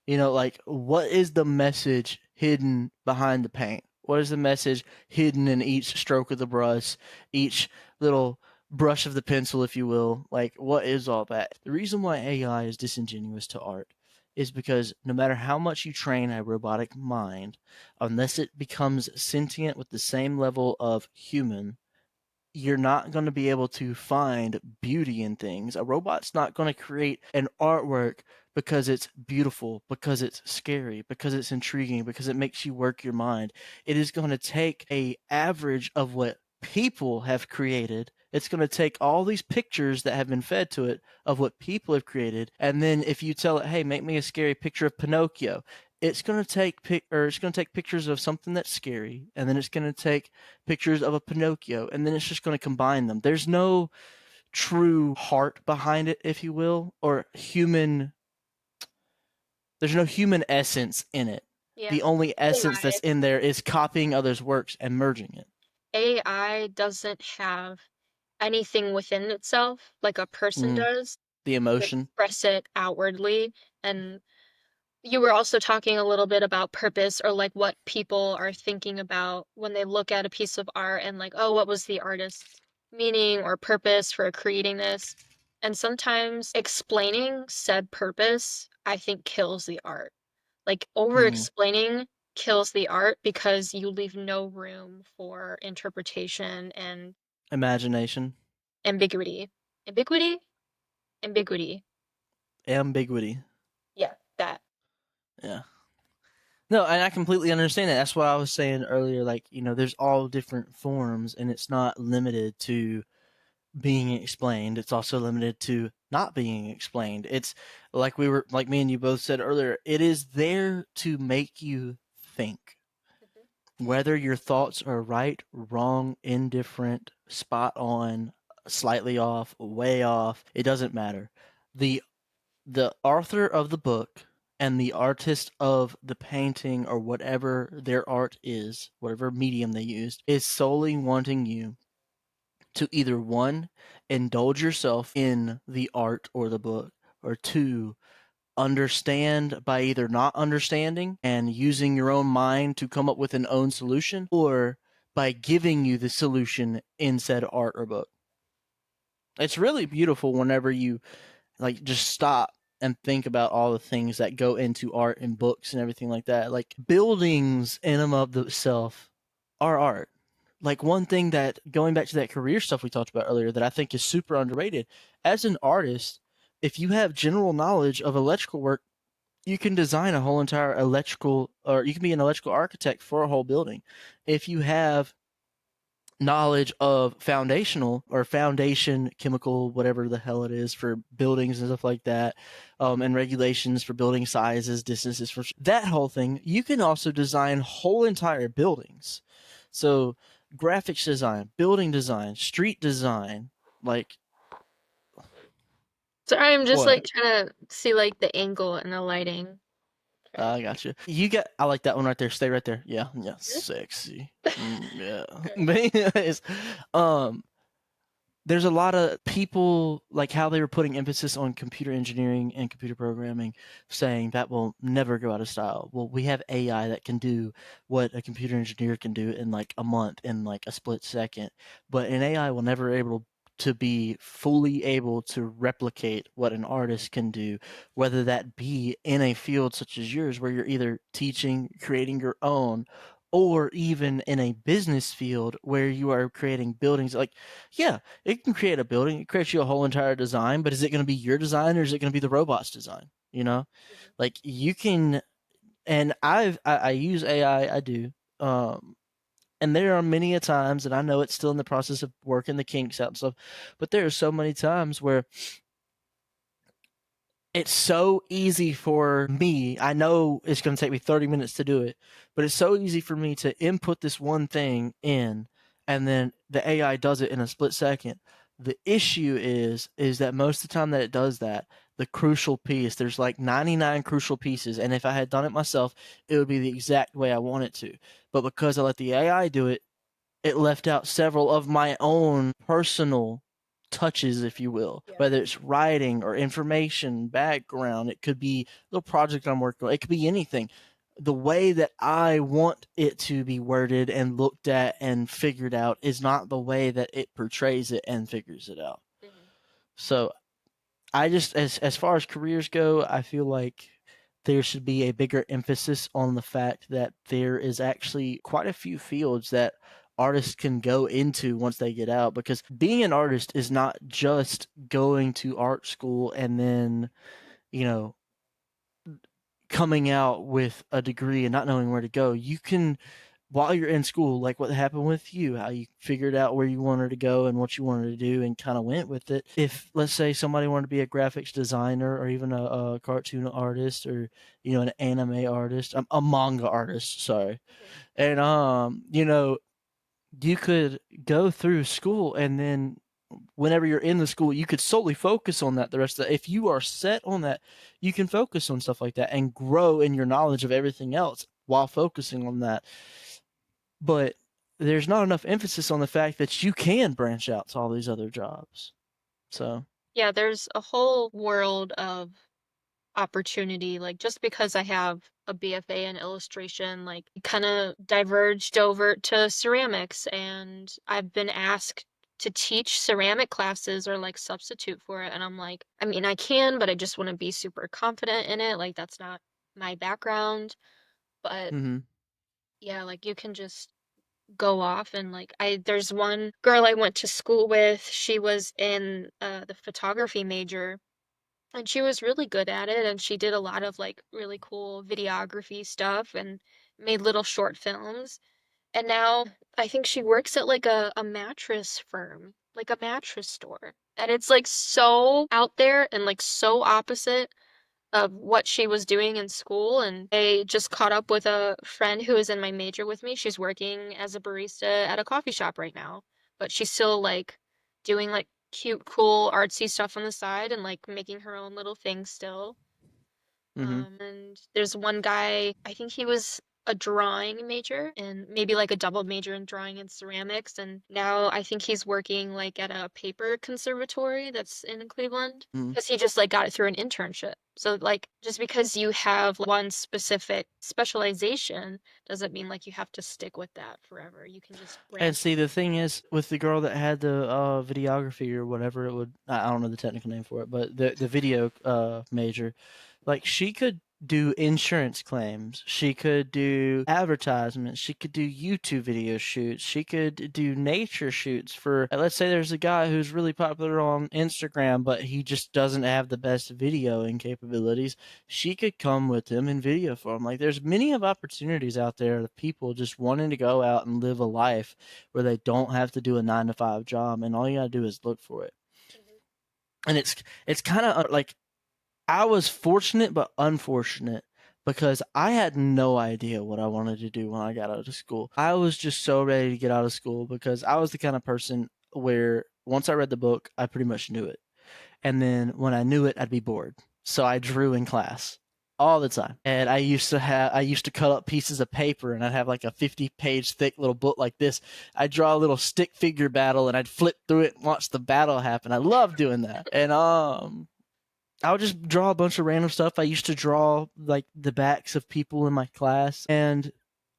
Like, what is the message hidden behind the paint? What is the message hidden in each stroke of the brush, each little brush of the pencil, if you will? Like, what is all that? The reason why AI is disingenuous to art is because no matter how much you train a robotic mind, unless it becomes sentient with the same level of human, you're not going to be able to find beauty in things. A robot's not going to create an artwork because it's beautiful, because it's scary, because it's intriguing, because it makes you work your mind. It is going to take a average of what people have created. It's going to take all these pictures that have been fed to it of what people have created, and then if you tell it, "Hey, make me a scary picture of Pinocchio," it's going to take pictures of something that's scary, and then it's going to take pictures of a Pinocchio, and then it's just going to combine them. There's no true heart behind it, if you will, or human. There's no human essence in it. Yeah. The only essence AI, that's in there is copying others' works and merging it. AI doesn't have anything within itself like a person Mm, does the to emotion. express it outwardly. And you were also talking a little bit about purpose or like what people are thinking about when they look at a piece of art and like, oh, what was the artist's meaning or purpose for creating this? And sometimes explaining said purpose, I think, kills the art. Like over Hmm. explaining kills the art because you leave no room for interpretation and Imagination. ambiguity. Ambiguity? Ambiguity. Ambiguity. Yeah, that. Yeah. No, and I completely understand that. That's what I was saying earlier. Like, there's all different forms, and it's not limited to being explained. It's also limited to not being explained. It's like me and you both said earlier, it is there to make you think. Whether your thoughts are right, wrong, indifferent, spot on, slightly off, way off, it doesn't matter. The the author of the book and the artist of the painting or whatever their art is, whatever medium they used, is solely wanting you to either one, indulge yourself in the art or the book, or two, understand by either not understanding and using your own mind to come up with an own solution, or by giving you the solution in said art or book. It's really beautiful whenever you like just stop and think about all the things that go into art and books and everything like that. Like buildings in and of themselves are art. Like one thing that going back to that career stuff we talked about earlier that I think is super underrated, as an artist, if you have general knowledge of electrical work, you can design a whole entire electrical, or you can be an electrical architect for a whole building. If you have knowledge of foundational or foundation chemical, whatever the hell it is for buildings and stuff like that, and regulations for building sizes, distances, for that whole thing, you can also design whole entire buildings. So graphics design, building design, street design, like Sorry, I'm just what? like trying to see like the angle and the lighting. I got you. You got. I like that one right there. Stay right there. Yeah, yeah, Okay. sexy. Yeah. But anyways, um, there's a lot of people like how they were putting emphasis on computer engineering and computer programming, saying that will never go out of style. Well, we have AI that can do what a computer engineer can do in like a month, in like a split second, but an AI will never able to be fully able to replicate what an artist can do, whether that be in a field such as yours where you're either teaching, creating your own, or even in a business field where you are creating buildings. Like, yeah, it can create a building, it creates you a whole entire design, but is it going to be your design or is it going to be the robot's design? You know, Mhm. like you can, and I use AI, I do, and there are many a times, and I know it's still in the process of working the kinks out and stuff, but there are so many times where it's so easy for me. I know it's going to take me 30 minutes to do it, but it's so easy for me to input this one thing in and then the AI does it in a split second. The issue is that most of the time that it does that, the crucial piece, there's like 99 crucial pieces, and if I had done it myself, it would be the exact way I want it to. But because I let the AI do it, it left out several of my own personal touches, if you will, Yeah. whether it's writing or information, background. It could be the project I'm working on. It could be anything. The way that I want it to be worded and looked at and figured out is not the way that it portrays it and figures it out. Mhm. So I just, as far as careers go, I feel like there should be a bigger emphasis on the fact that there is actually quite a few fields that artists can go into once they get out, because being an artist is not just going to art school and then, you know, coming out with a degree and not knowing where to go. You can, while you're in school, like what happened with you, how you figured out where you wanted to go and what you wanted to do and kind of went with it. If, let's say, somebody wanted to be a graphics designer or even a cartoon artist, or, you know, an anime artist, a manga artist, sorry. Mhm. And, you know, you could go through school and then whenever you're in the school, you could solely focus on that the rest of the, if you are set on that, you can focus on stuff like that and grow in your knowledge of everything else while focusing on that. But there's not enough emphasis on the fact that you can branch out to all these other jobs. So, Yeah, there's a whole world of opportunity. Like just because I have a BFA in illustration, like kind of diverged over to ceramics, and I've been asked to teach ceramic classes or like substitute for it. And I'm like, I mean, I can, but I just want to be super confident in it. Like that's not my background. But mm-hmm. yeah, like you can just go off and like there's one girl I went to school with, she was in the photography major and she was really good at it and she did a lot of like really cool videography stuff and made little short films. And now I think she works at like a mattress firm. like a mattress store. And it's like so out there and like so opposite of what she was doing in school. And I just caught up with a friend who is in my major with me. She's working as a barista at a coffee shop right now, but she's still like doing like cute, cool, artsy stuff on the side and like making her own little things still. Mm-hmm. And there's one guy, I think he was a drawing major and maybe like a double major in drawing and ceramics. And now I think he's working like at a paper conservatory that's in Cleveland Mm-hmm. because he just like got it through an internship. So like just because you have one specific specialization doesn't mean like you have to stick with that forever. You can just And branch. see, the thing is, with the girl that had the videography or whatever it would, I don't know the technical name for it, but the video major, like she could do insurance claims, she could do advertisements, she could do YouTube video shoots, she could do nature shoots for, let's say there's a guy who's really popular on Instagram, but he just doesn't have the best videoing capabilities. She could come with him in video form. Like there's many of opportunities out there of people just wanting to go out and live a life where they don't have to do a 9 to 5 job, and all you gotta do is look for it. Mhm. And it's kind of like I was fortunate but unfortunate because I had no idea what I wanted to do when I got out of school. I was just so ready to get out of school because I was the kind of person where once I read the book, I pretty much knew it. And then when I knew it, I'd be bored. So I drew in class all the time. And I used to cut up pieces of paper and I'd have like a 50-page thick little book like this. I'd draw a little stick figure battle and I'd flip through it and watch the battle happen. I love doing that. And I would just draw a bunch of random stuff. I used to draw like the backs of people in my class, and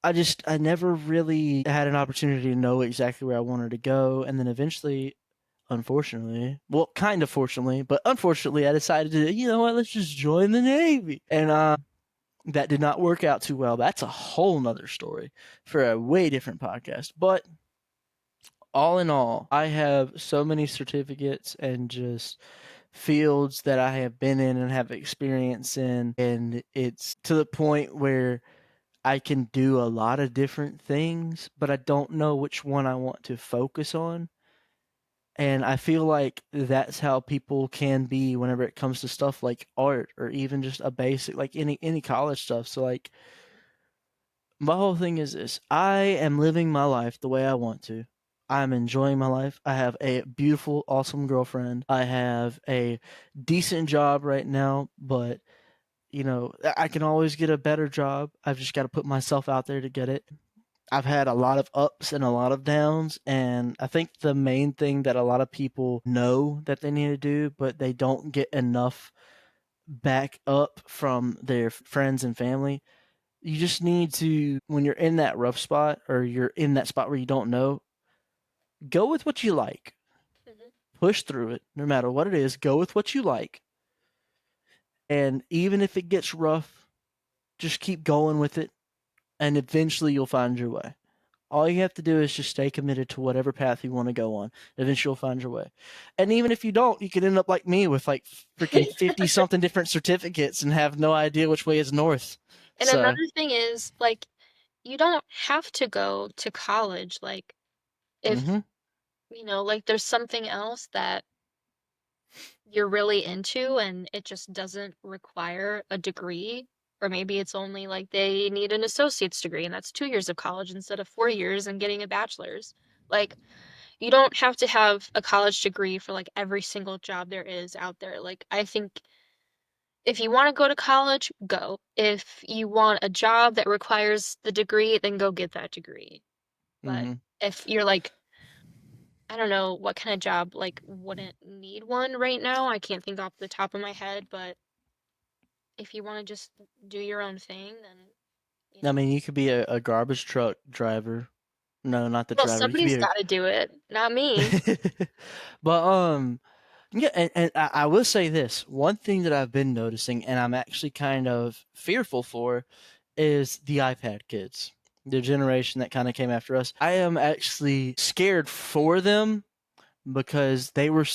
I never really had an opportunity to know exactly where I wanted to go. And then eventually, unfortunately, well, kind of fortunately, but unfortunately, I decided to, you know what, let's just join the Navy. And that did not work out too well. That's a whole nother story for a way different podcast. But all in all, I have so many certificates and just fields that I have been in and have experience in, and it's to the point where I can do a lot of different things, but I don't know which one I want to focus on. And I feel like that's how people can be whenever it comes to stuff like art or even just a basic like any college stuff. So like my whole thing is this. I am living my life the way I want to. I'm enjoying my life. I have a beautiful, awesome girlfriend. I have a decent job right now, but you know, I can always get a better job. I've just got to put myself out there to get it. I've had a lot of ups and a lot of downs, and I think the main thing that a lot of people know that they need to do, but they don't get enough back up from their friends and family, you just need to, when you're in that rough spot or you're in that spot where you don't know, go with what you like. Mhm. Push through it, no matter what it is. Go with what you like. And even if it gets rough, just keep going with it. And eventually you'll find your way. All you have to do is just stay committed to whatever path you want to go on. Eventually you'll find your way. And even if you don't, you could end up like me with like freaking 50 something different certificates and have no idea which way is north. And So, another thing is like you don't have to go to college. Like if mm-hmm, like there's something else that you're really into and it just doesn't require a degree, or maybe it's only like they need an associate's degree and that's 2 years of college instead of 4 years and getting a bachelor's. Like, you don't have to have a college degree for like every single job there is out there. Like, I think if you want to go to college, go. If you want a job that requires the degree, then go get that degree. But mm-hmm. if you're like, I don't know what kind of job like wouldn't need one right now. I can't think off the top of my head, but if you want to just do your own thing, then you I know. mean, you could be a garbage truck driver. No, not the Well, driver. You could somebody's be got to do it, not me. a. But yeah, and I will say this. One thing that I've been noticing, and I'm actually kind of fearful for, is the iPad kids, the generation that kind of came after us. I am actually scared for them because they were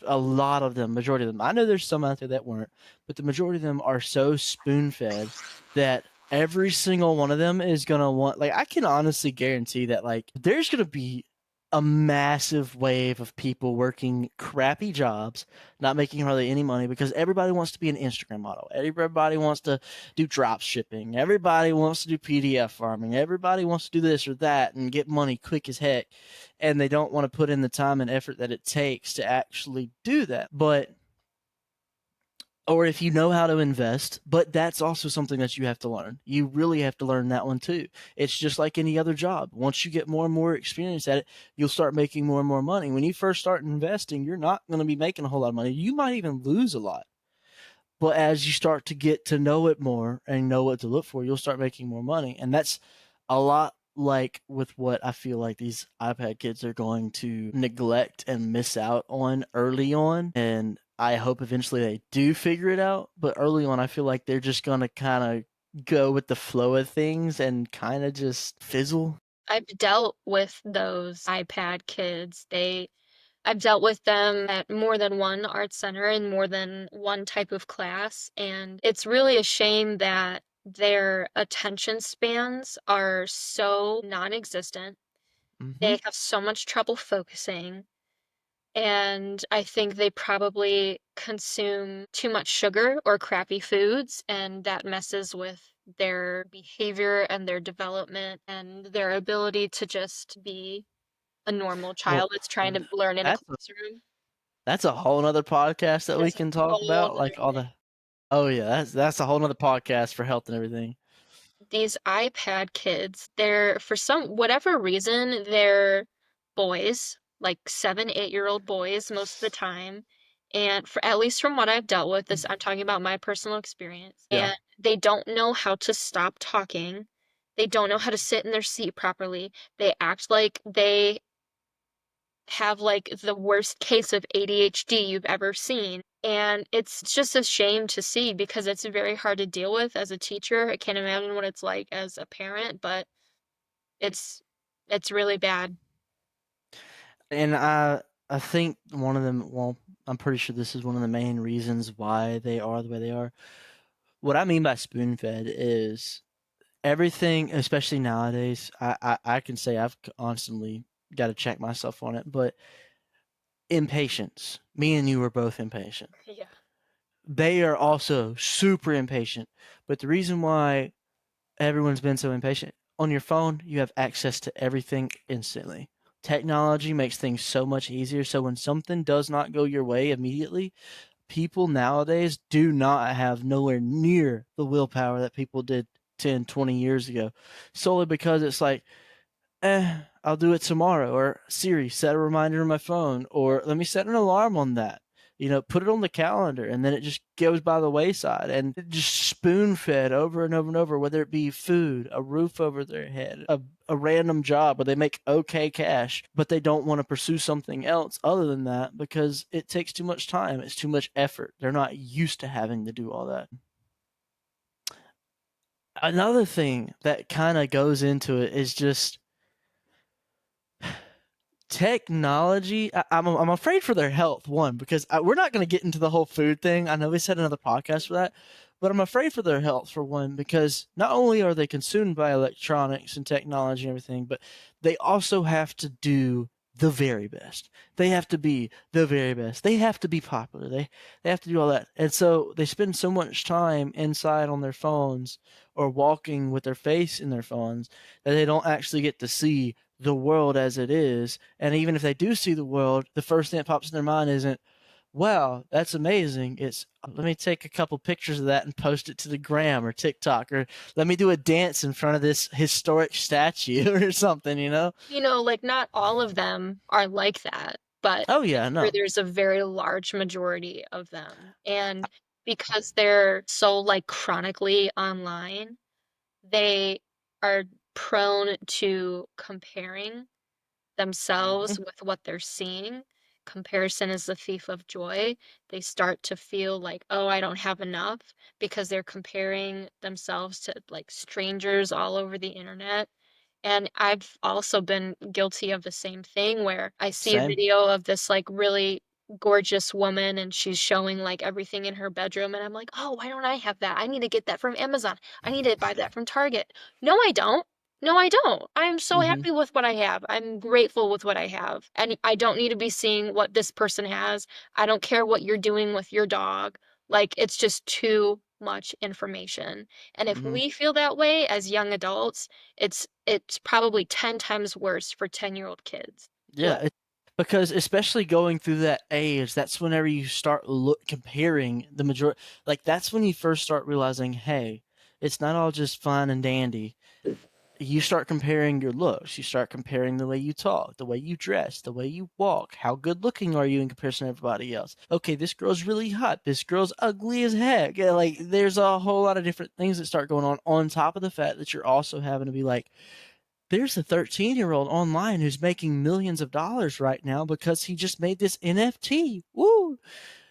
a lot of them, majority of them. I know there's some out there that weren't, but the majority of them are so spoon fed that every single one of them is gonna want. Like, I can honestly guarantee that like there's gonna be a massive wave of people working crappy jobs, not making hardly any money because everybody wants to be an Instagram model. Everybody wants to do drop shipping. Everybody wants to do PDF farming. Everybody wants to do this or that and get money quick as heck. And they don't want to put in the time and effort that it takes to actually do that. Or if you know how to invest, but that's also something that you have to learn. You really have to learn that one too. It's just like any other job. Once you get more and more experience at it, you'll start making more and more money. When you first start investing, you're not going to be making a whole lot of money. You might even lose a lot. But as you start to get to know it more and know what to look for, you'll start making more money. And that's a lot like with what I feel like these iPad kids are going to neglect and miss out on early on. And I hope eventually they do figure it out. But early on, I feel like they're just going to kind of go with the flow of things and kind of just fizzle. I've dealt with those iPad kids. I've dealt with them at more than one art center in more than one type of class, and it's really a shame that their attention spans are so non-existent. Mm-hmm. They have so much trouble focusing, and I think they probably consume too much sugar or crappy foods, and that messes with their behavior and their development and their ability to just be a normal Well, child that's trying to learn in a that's classroom. that's a whole nother podcast that we That's a can talk whole about. Like other all thing. the Oh yeah, that's a whole nother podcast for health and everything. These iPad kids, they're for some whatever reason, they're boys, like 7, 8-year-old boys most of the time. And for at least from what I've dealt with, this I'm talking about my personal experience. Yeah. And they don't know how to stop talking. They don't know how to sit in their seat properly. They act like they have like the worst case of ADHD you've ever seen. And it's just a shame to see because it's very hard to deal with as a teacher. I can't imagine what it's like as a parent, but it's it's really bad. And I think one of them, well, I'm pretty sure this is one of the main reasons why they are the way they are. What I mean by spoon fed is everything, especially nowadays. I can say I've constantly got to check myself on it, but impatience. Me and you were both impatient. Yeah. They are also super impatient. But the reason why everyone's been so impatient, on your phone, you have access to everything instantly. Technology makes things so much easier. So when something does not go your way immediately, people nowadays do not have nowhere near the willpower that people did 10, 20 years ago. Solely because it's like, I'll do it tomorrow. Or Siri, set a reminder on my phone. Or let me set an alarm on that. Put it on the calendar, and then it just goes by the wayside, and it just spoon fed over and over and over, whether it be food, a roof over their head, a random job where they make okay cash, but they don't want to pursue something else other than that because it takes too much time. It's too much effort. They're not used to having to do all that. Another thing that kind of goes into it is just technology. I'm afraid for their health, one, because we're not going to get into the whole food thing. I know we said another podcast for that, but I'm afraid for their health, for one, because not only are they consumed by electronics and technology and everything, but they also have to do the very best. They have to be the very best. They have to be popular. They have to do all that. And so they spend so much time inside on their phones or walking with their face in their phones that they don't actually get to see the world as it is. And even if they do see the world, the first thing that pops in their mind isn't, wow, that's amazing. It's, let me take a couple pictures of that and post it to the gram or TikTok, or let me do a dance in front of this historic statue or something. Like not all of them are like that, but Oh, I'm yeah, sure no. there's a very large majority of them. And because they're so like chronically online, they are prone to comparing Mhm. themselves with what they're seeing. Comparison is the thief of joy. They start to feel like, oh, I don't have enough because they're comparing themselves to like strangers all over the internet. And I've also been guilty of the same thing where I see a Same. video of this like really gorgeous woman and she's showing like everything in her bedroom and I'm like, "Oh, why don't I have that? I need to get that from Amazon. I need to buy that from Target." No, I don't. No, I don't. I'm so Mm-hmm. happy with what I have. I'm grateful with what I have. And I don't need to be seeing what this person has. I don't care what you're doing with your dog. Like, it's just too much information. And if Mm-hmm. we feel that way as young adults, it's probably 10 times worse for 10-year-old kids. Yeah, because especially going through that age, that's whenever you start comparing the majority. Like that's when you first start realizing, hey, it's not all just fun and dandy. You start comparing your looks. You start comparing the way you talk, the way you dress, the way you walk. How good looking are you in comparison to everybody else? Okay, this girl's really hot. This girl's ugly as heck. Yeah, like there's a whole lot of different things that start going on top of the fact that you're also having to be like, there's a 13-year-old online who's making millions of dollars right now because he just made this NFT. Woo!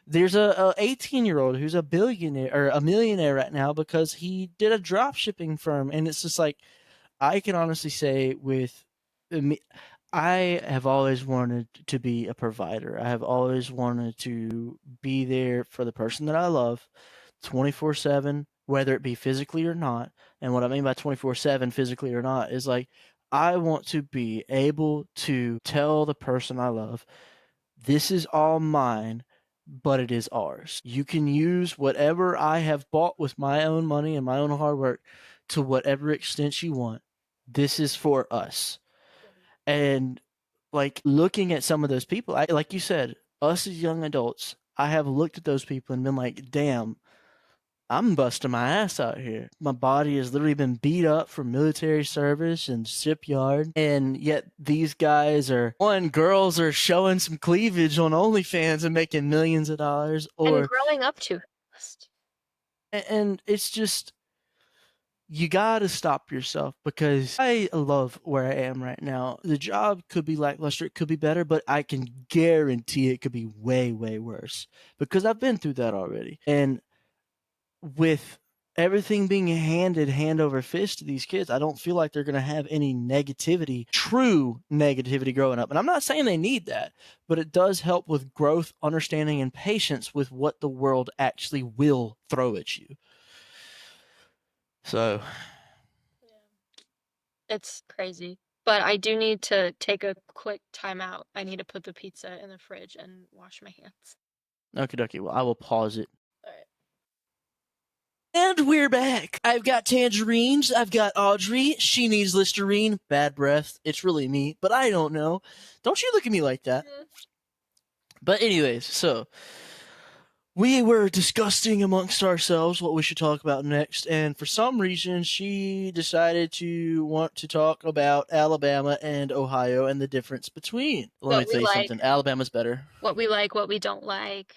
There's a 18-year-old who's a billionaire or a millionaire right now because he did a drop shipping firm, and it's just like I can honestly say with me, I have always wanted to be a provider. I have always wanted to be there for the person that I love 24/7, whether it be physically or not. And what I mean by 24/7, physically or not, is like I want to be able to tell the person I love, this is all mine, but it is ours. You can use whatever I have bought with my own money and my own hard work to whatever extent you want. This is for us. And like looking at some of those people, like you said, us as young adults, I have looked at those people and been like, damn, I'm busting my ass out here. My body has literally been beat up from military service and shipyard. And yet these guys are, one, girls are showing some cleavage on OnlyFans and making millions of dollars. And Or, growing up too fast. and it's just, you gotta stop yourself because I love where I am right now. The job could be lackluster, it could be better, but I can guarantee it could be way, way worse because I've been through that already. And with everything being handed hand over fist to these kids, I don't feel like they're going to have any negativity, true negativity growing up. And I'm not saying they need that, but it does help with growth, understanding, and patience with what the world actually will throw at you. So, It's crazy. But I do need to take a quick time out. I need to put the pizza in the fridge and wash my hands. okie dokie. Well, I will pause it. All right. And we're back. I've got tangerines. I've got Audrey. She needs Listerine. Bad breath. It's really me, but I don't know. Don't you look at me like that. But anyways, so we were discussing amongst ourselves what we should talk about next, and for some reason, she decided to want to talk about Alabama and Ohio and the difference between. Let me What we tell you like, something. Alabama's better. what we don't like,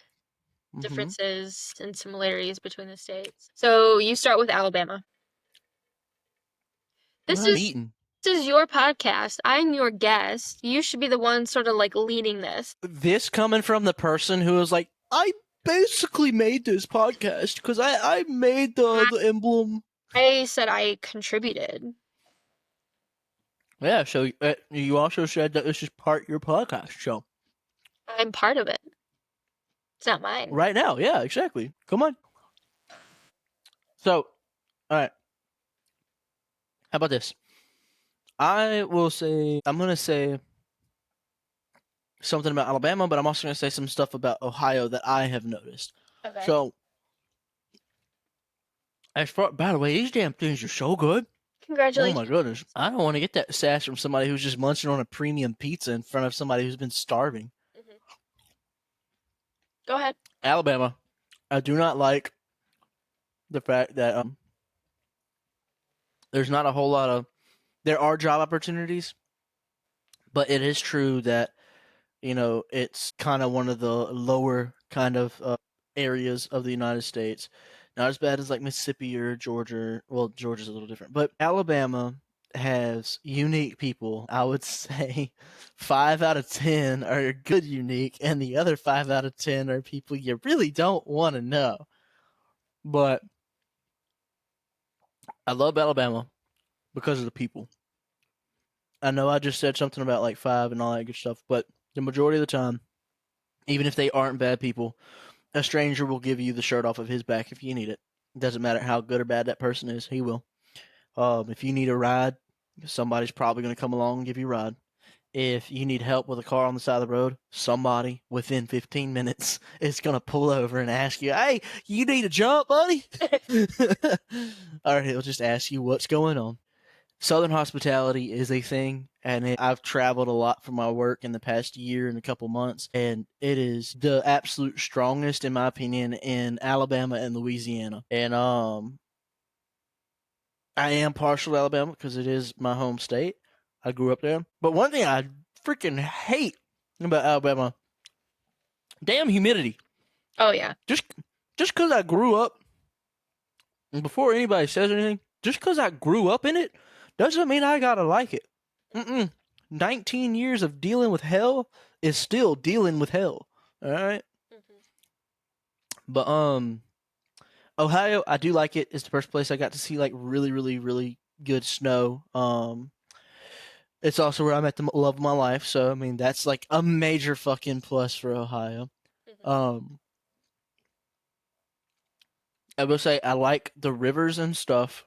Mm-hmm. differences and similarities between the states. So you start with Alabama. This Well, I'm is eating. this is your podcast. I'm your guest. You should be the one sort of like leading this. This coming from the person who was like, I basically made this podcast because I made the emblem. I said I contributed. Yeah, so you also said that this is part of your podcast show. I'm part of it. It's not mine. Right now, yeah, exactly. Come on. So, all right. How about this? I will say, I'm going to say something about Alabama, but I'm also going to say some stuff about Ohio that I have noticed. Okay. So, by the way, these damn things are so good. Oh my Congratulations. goodness. I don't want to get that sass from somebody who's just munching on a premium pizza in front of somebody who's been starving. Mhm. Go ahead. Alabama, I do not like the fact that there's not a whole lot of, there are job opportunities, but it is true that it's kind of one of the lower kind of areas of the United States. Not as bad as like Mississippi or Georgia. Well, Georgia's a little different, but Alabama has unique people. I would say 5 out of 10 are good unique, and the other 5 out of 10 are people you really don't want to know. But I love Alabama because of the people. I know I just said something about like five and all that good stuff, but the majority of the time, even if they aren't bad people, a stranger will give you the shirt off of his back if you need it. It doesn't matter how good or bad that person is, he will. If you need a ride, somebody's probably going to come along and give you a ride. If you need help with a car on the side of the road, somebody within 15 minutes is going to pull over and ask you, hey, you need a jump, buddy? Or he'll just ask you what's going on. Southern hospitality is a thing, and I've traveled a lot for my work in the past year and a couple months, and it is the absolute strongest, in my opinion, in Alabama and Louisiana. And I am partial to Alabama because it is my home state. I grew up there. But one thing I freaking hate about Alabama, damn humidity. Oh yeah. Just because I grew up, and before anybody says anything, just because I grew up in it doesn't mean I gotta like it. 19 years of dealing with hell is still dealing with hell. All right. Mhm. But Ohio, I do like it. It's the first place I got to see like really, really, really good snow. It's also where I met the love of my life. So I mean, that's like a major fucking plus for Ohio. Mhm. Um, I will say I like the rivers and stuff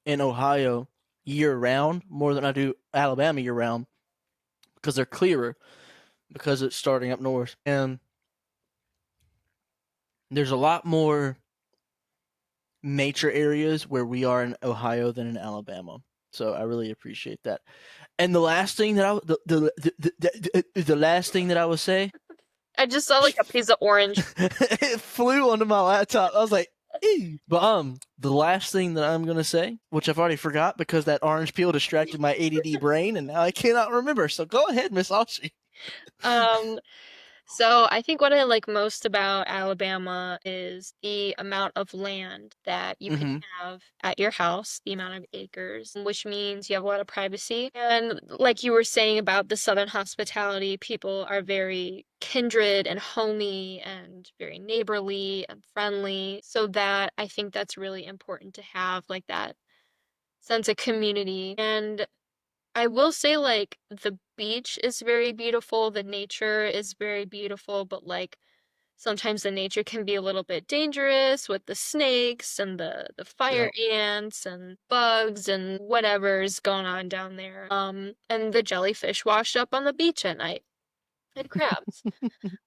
in Ohio year round more than I do Alabama year round because they're clearer because it's starting up north and there's a lot more nature areas where we are in Ohio than in Alabama. So I really appreciate that. And the last thing that I the last thing that I would say, I just saw like a piece of orange. it flew onto my laptop. I was like, ew. But the last thing that I'm gonna say, which I've already forgot because that orange peel distracted my ADD brain, and now I cannot remember. So go ahead, Miss Audrey. Um, So I think what I like most about Alabama is the amount of land that you can Mm-hmm. have at your house, the amount of acres, which means you have a lot of privacy. And like you were saying about the Southern hospitality, people are very kindred and homey and very neighborly and friendly. So that I think that's really important to have like that sense of community. And I will say, like, the beach is very beautiful, the nature is very beautiful, but like sometimes the nature can be a little bit dangerous with the snakes and the fire Yep. ants and bugs and whatever's going on down there. And the jellyfish washed up on the beach at night and crabs.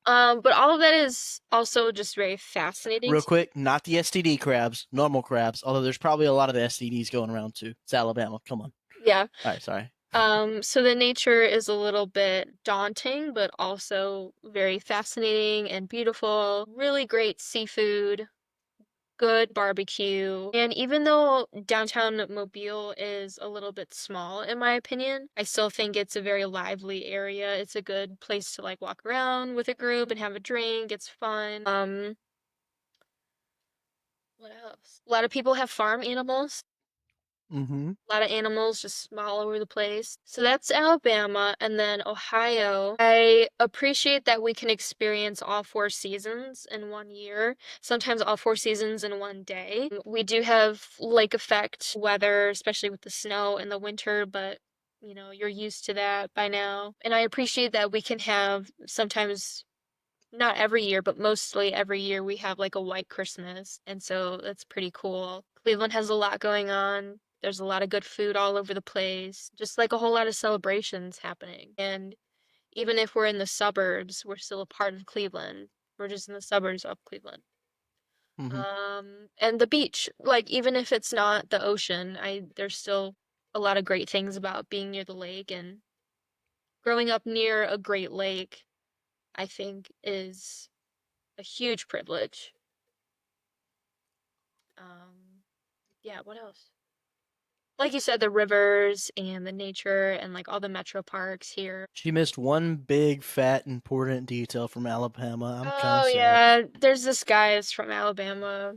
But all of that is also just very fascinating Real to me. quick, not the STD crabs, normal crabs. Although there's probably a lot of the STDs going around too. It's Alabama. Come on. Yeah. All right, sorry. So the nature is a little bit daunting, but also very fascinating and beautiful. Really great seafood, good barbecue. And even though downtown Mobile is a little bit small, in my opinion, I still think it's a very lively area. It's a good place to like walk around with a group and have a drink. It's fun. What else? A lot of people have farm animals. Mm-hmm. A lot of animals just all over the place. So that's Alabama. And then Ohio. I appreciate that we can experience all four seasons in one year, sometimes all four seasons in one day. We do have lake effect weather, especially with the snow in the winter, but you're used to that by now. And I appreciate that we can have sometimes not every year, but mostly every year we have like a white Christmas. And so that's pretty cool. Cleveland has a lot going on. There's a lot of good food all over the place, just like a whole lot of celebrations happening. And even if we're in the suburbs, we're still a part of Cleveland. We're just in the suburbs of Cleveland. Mm-hmm. And the beach, like even if it's not the ocean, there's still a lot of great things about being near the lake and growing up near a great lake, I think is a huge privilege. Yeah, what else? Like you said, the rivers and the nature and like all the metro parks here. She missed one big, fat, important detail from Alabama. I'm kind of Oh sad. yeah, there's this guy that's from Alabama.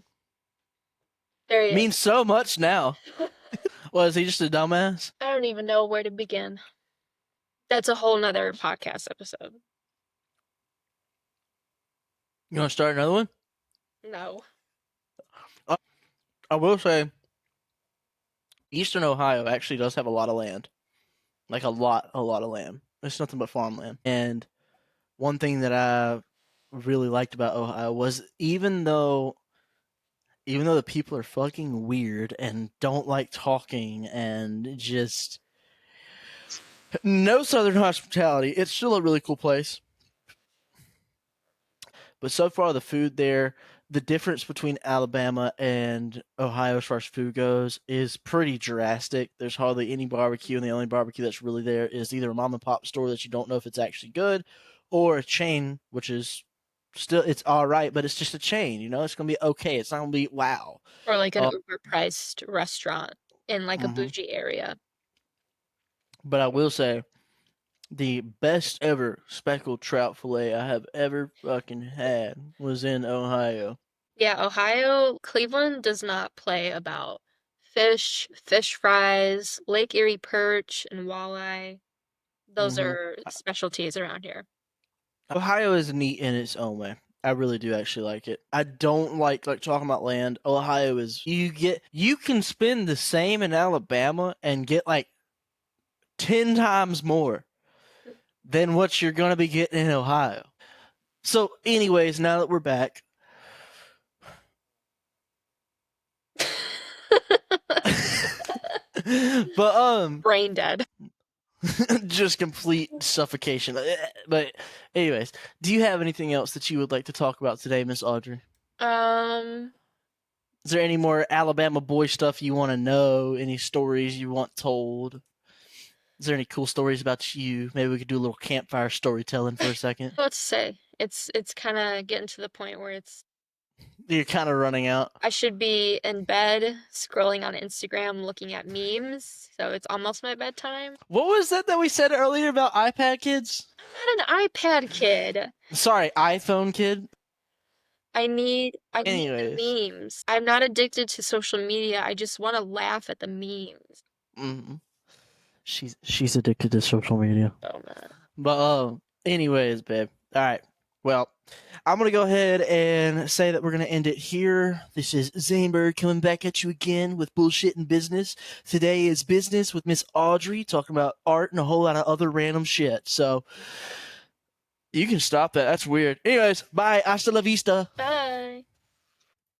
There he is. Means so much now. Was he just a dumbass? I don't even know where to begin. That's a whole nother podcast episode. You want to start another one? No. Uh, I will say, Eastern Ohio actually does have a lot of land. Like a lot of land. It's nothing but farmland. And one thing that I really liked about Ohio was even though even though the people are fucking weird and don't like talking and just no Southern hospitality, it's still a really cool place. But so far, the food there, the difference between Alabama and Ohio as far as food goes is pretty drastic. There's hardly any barbecue, and the only barbecue that's really there is either a mom and pop store that you don't know if it's actually good, or a chain, which is still, it's all right, but it's just a chain. It's gonna be okay. It's not gonna be wow. Or like an Uh, overpriced restaurant in like a mhm. bougie area. But I will say, the best ever speckled trout fillet I have ever fucking had was in Ohio. Yeah, Ohio, Cleveland does not play about fish fries, Lake Erie perch, and walleye. Those hmm are specialties around here. Ohio is neat in its own way. I really do actually like it. I don't like talking about land. Ohio is you can spend the same in Alabama and get like 10 times more than what you're gonna be getting in Ohio. So, anyways, now that we're back, but Brain dead. just complete suffocation. But anyways, do you have anything else that you would like to talk about today, Miss Audrey? Um, Is there any more Alabama boy stuff you want to know? Any stories you want told? Is there any cool stories about you? Maybe we could do a little campfire storytelling for a second. what to say? It's kind of getting to the point where You're kind of running out. I should be in bed scrolling on Instagram looking at memes, so it's almost my bedtime. What was that we said earlier about iPad kids? I'm not an iPad kid. Sorry, iPhone kid. I need Anyways, the memes. I'm not addicted to social media. I just want to laugh at the memes. mm, she's addicted to social media. Oh man. But anyways, babe. All right. Well, I'm gonna go ahead and say that we're gonna end it here. This is Zaneberg coming back at you again with bullshit and business. Today is business with Miss Audrey talking about art and a whole lot of other random shit. So you can stop that. That's weird. Anyways, bye. Hasta la vista. Bye.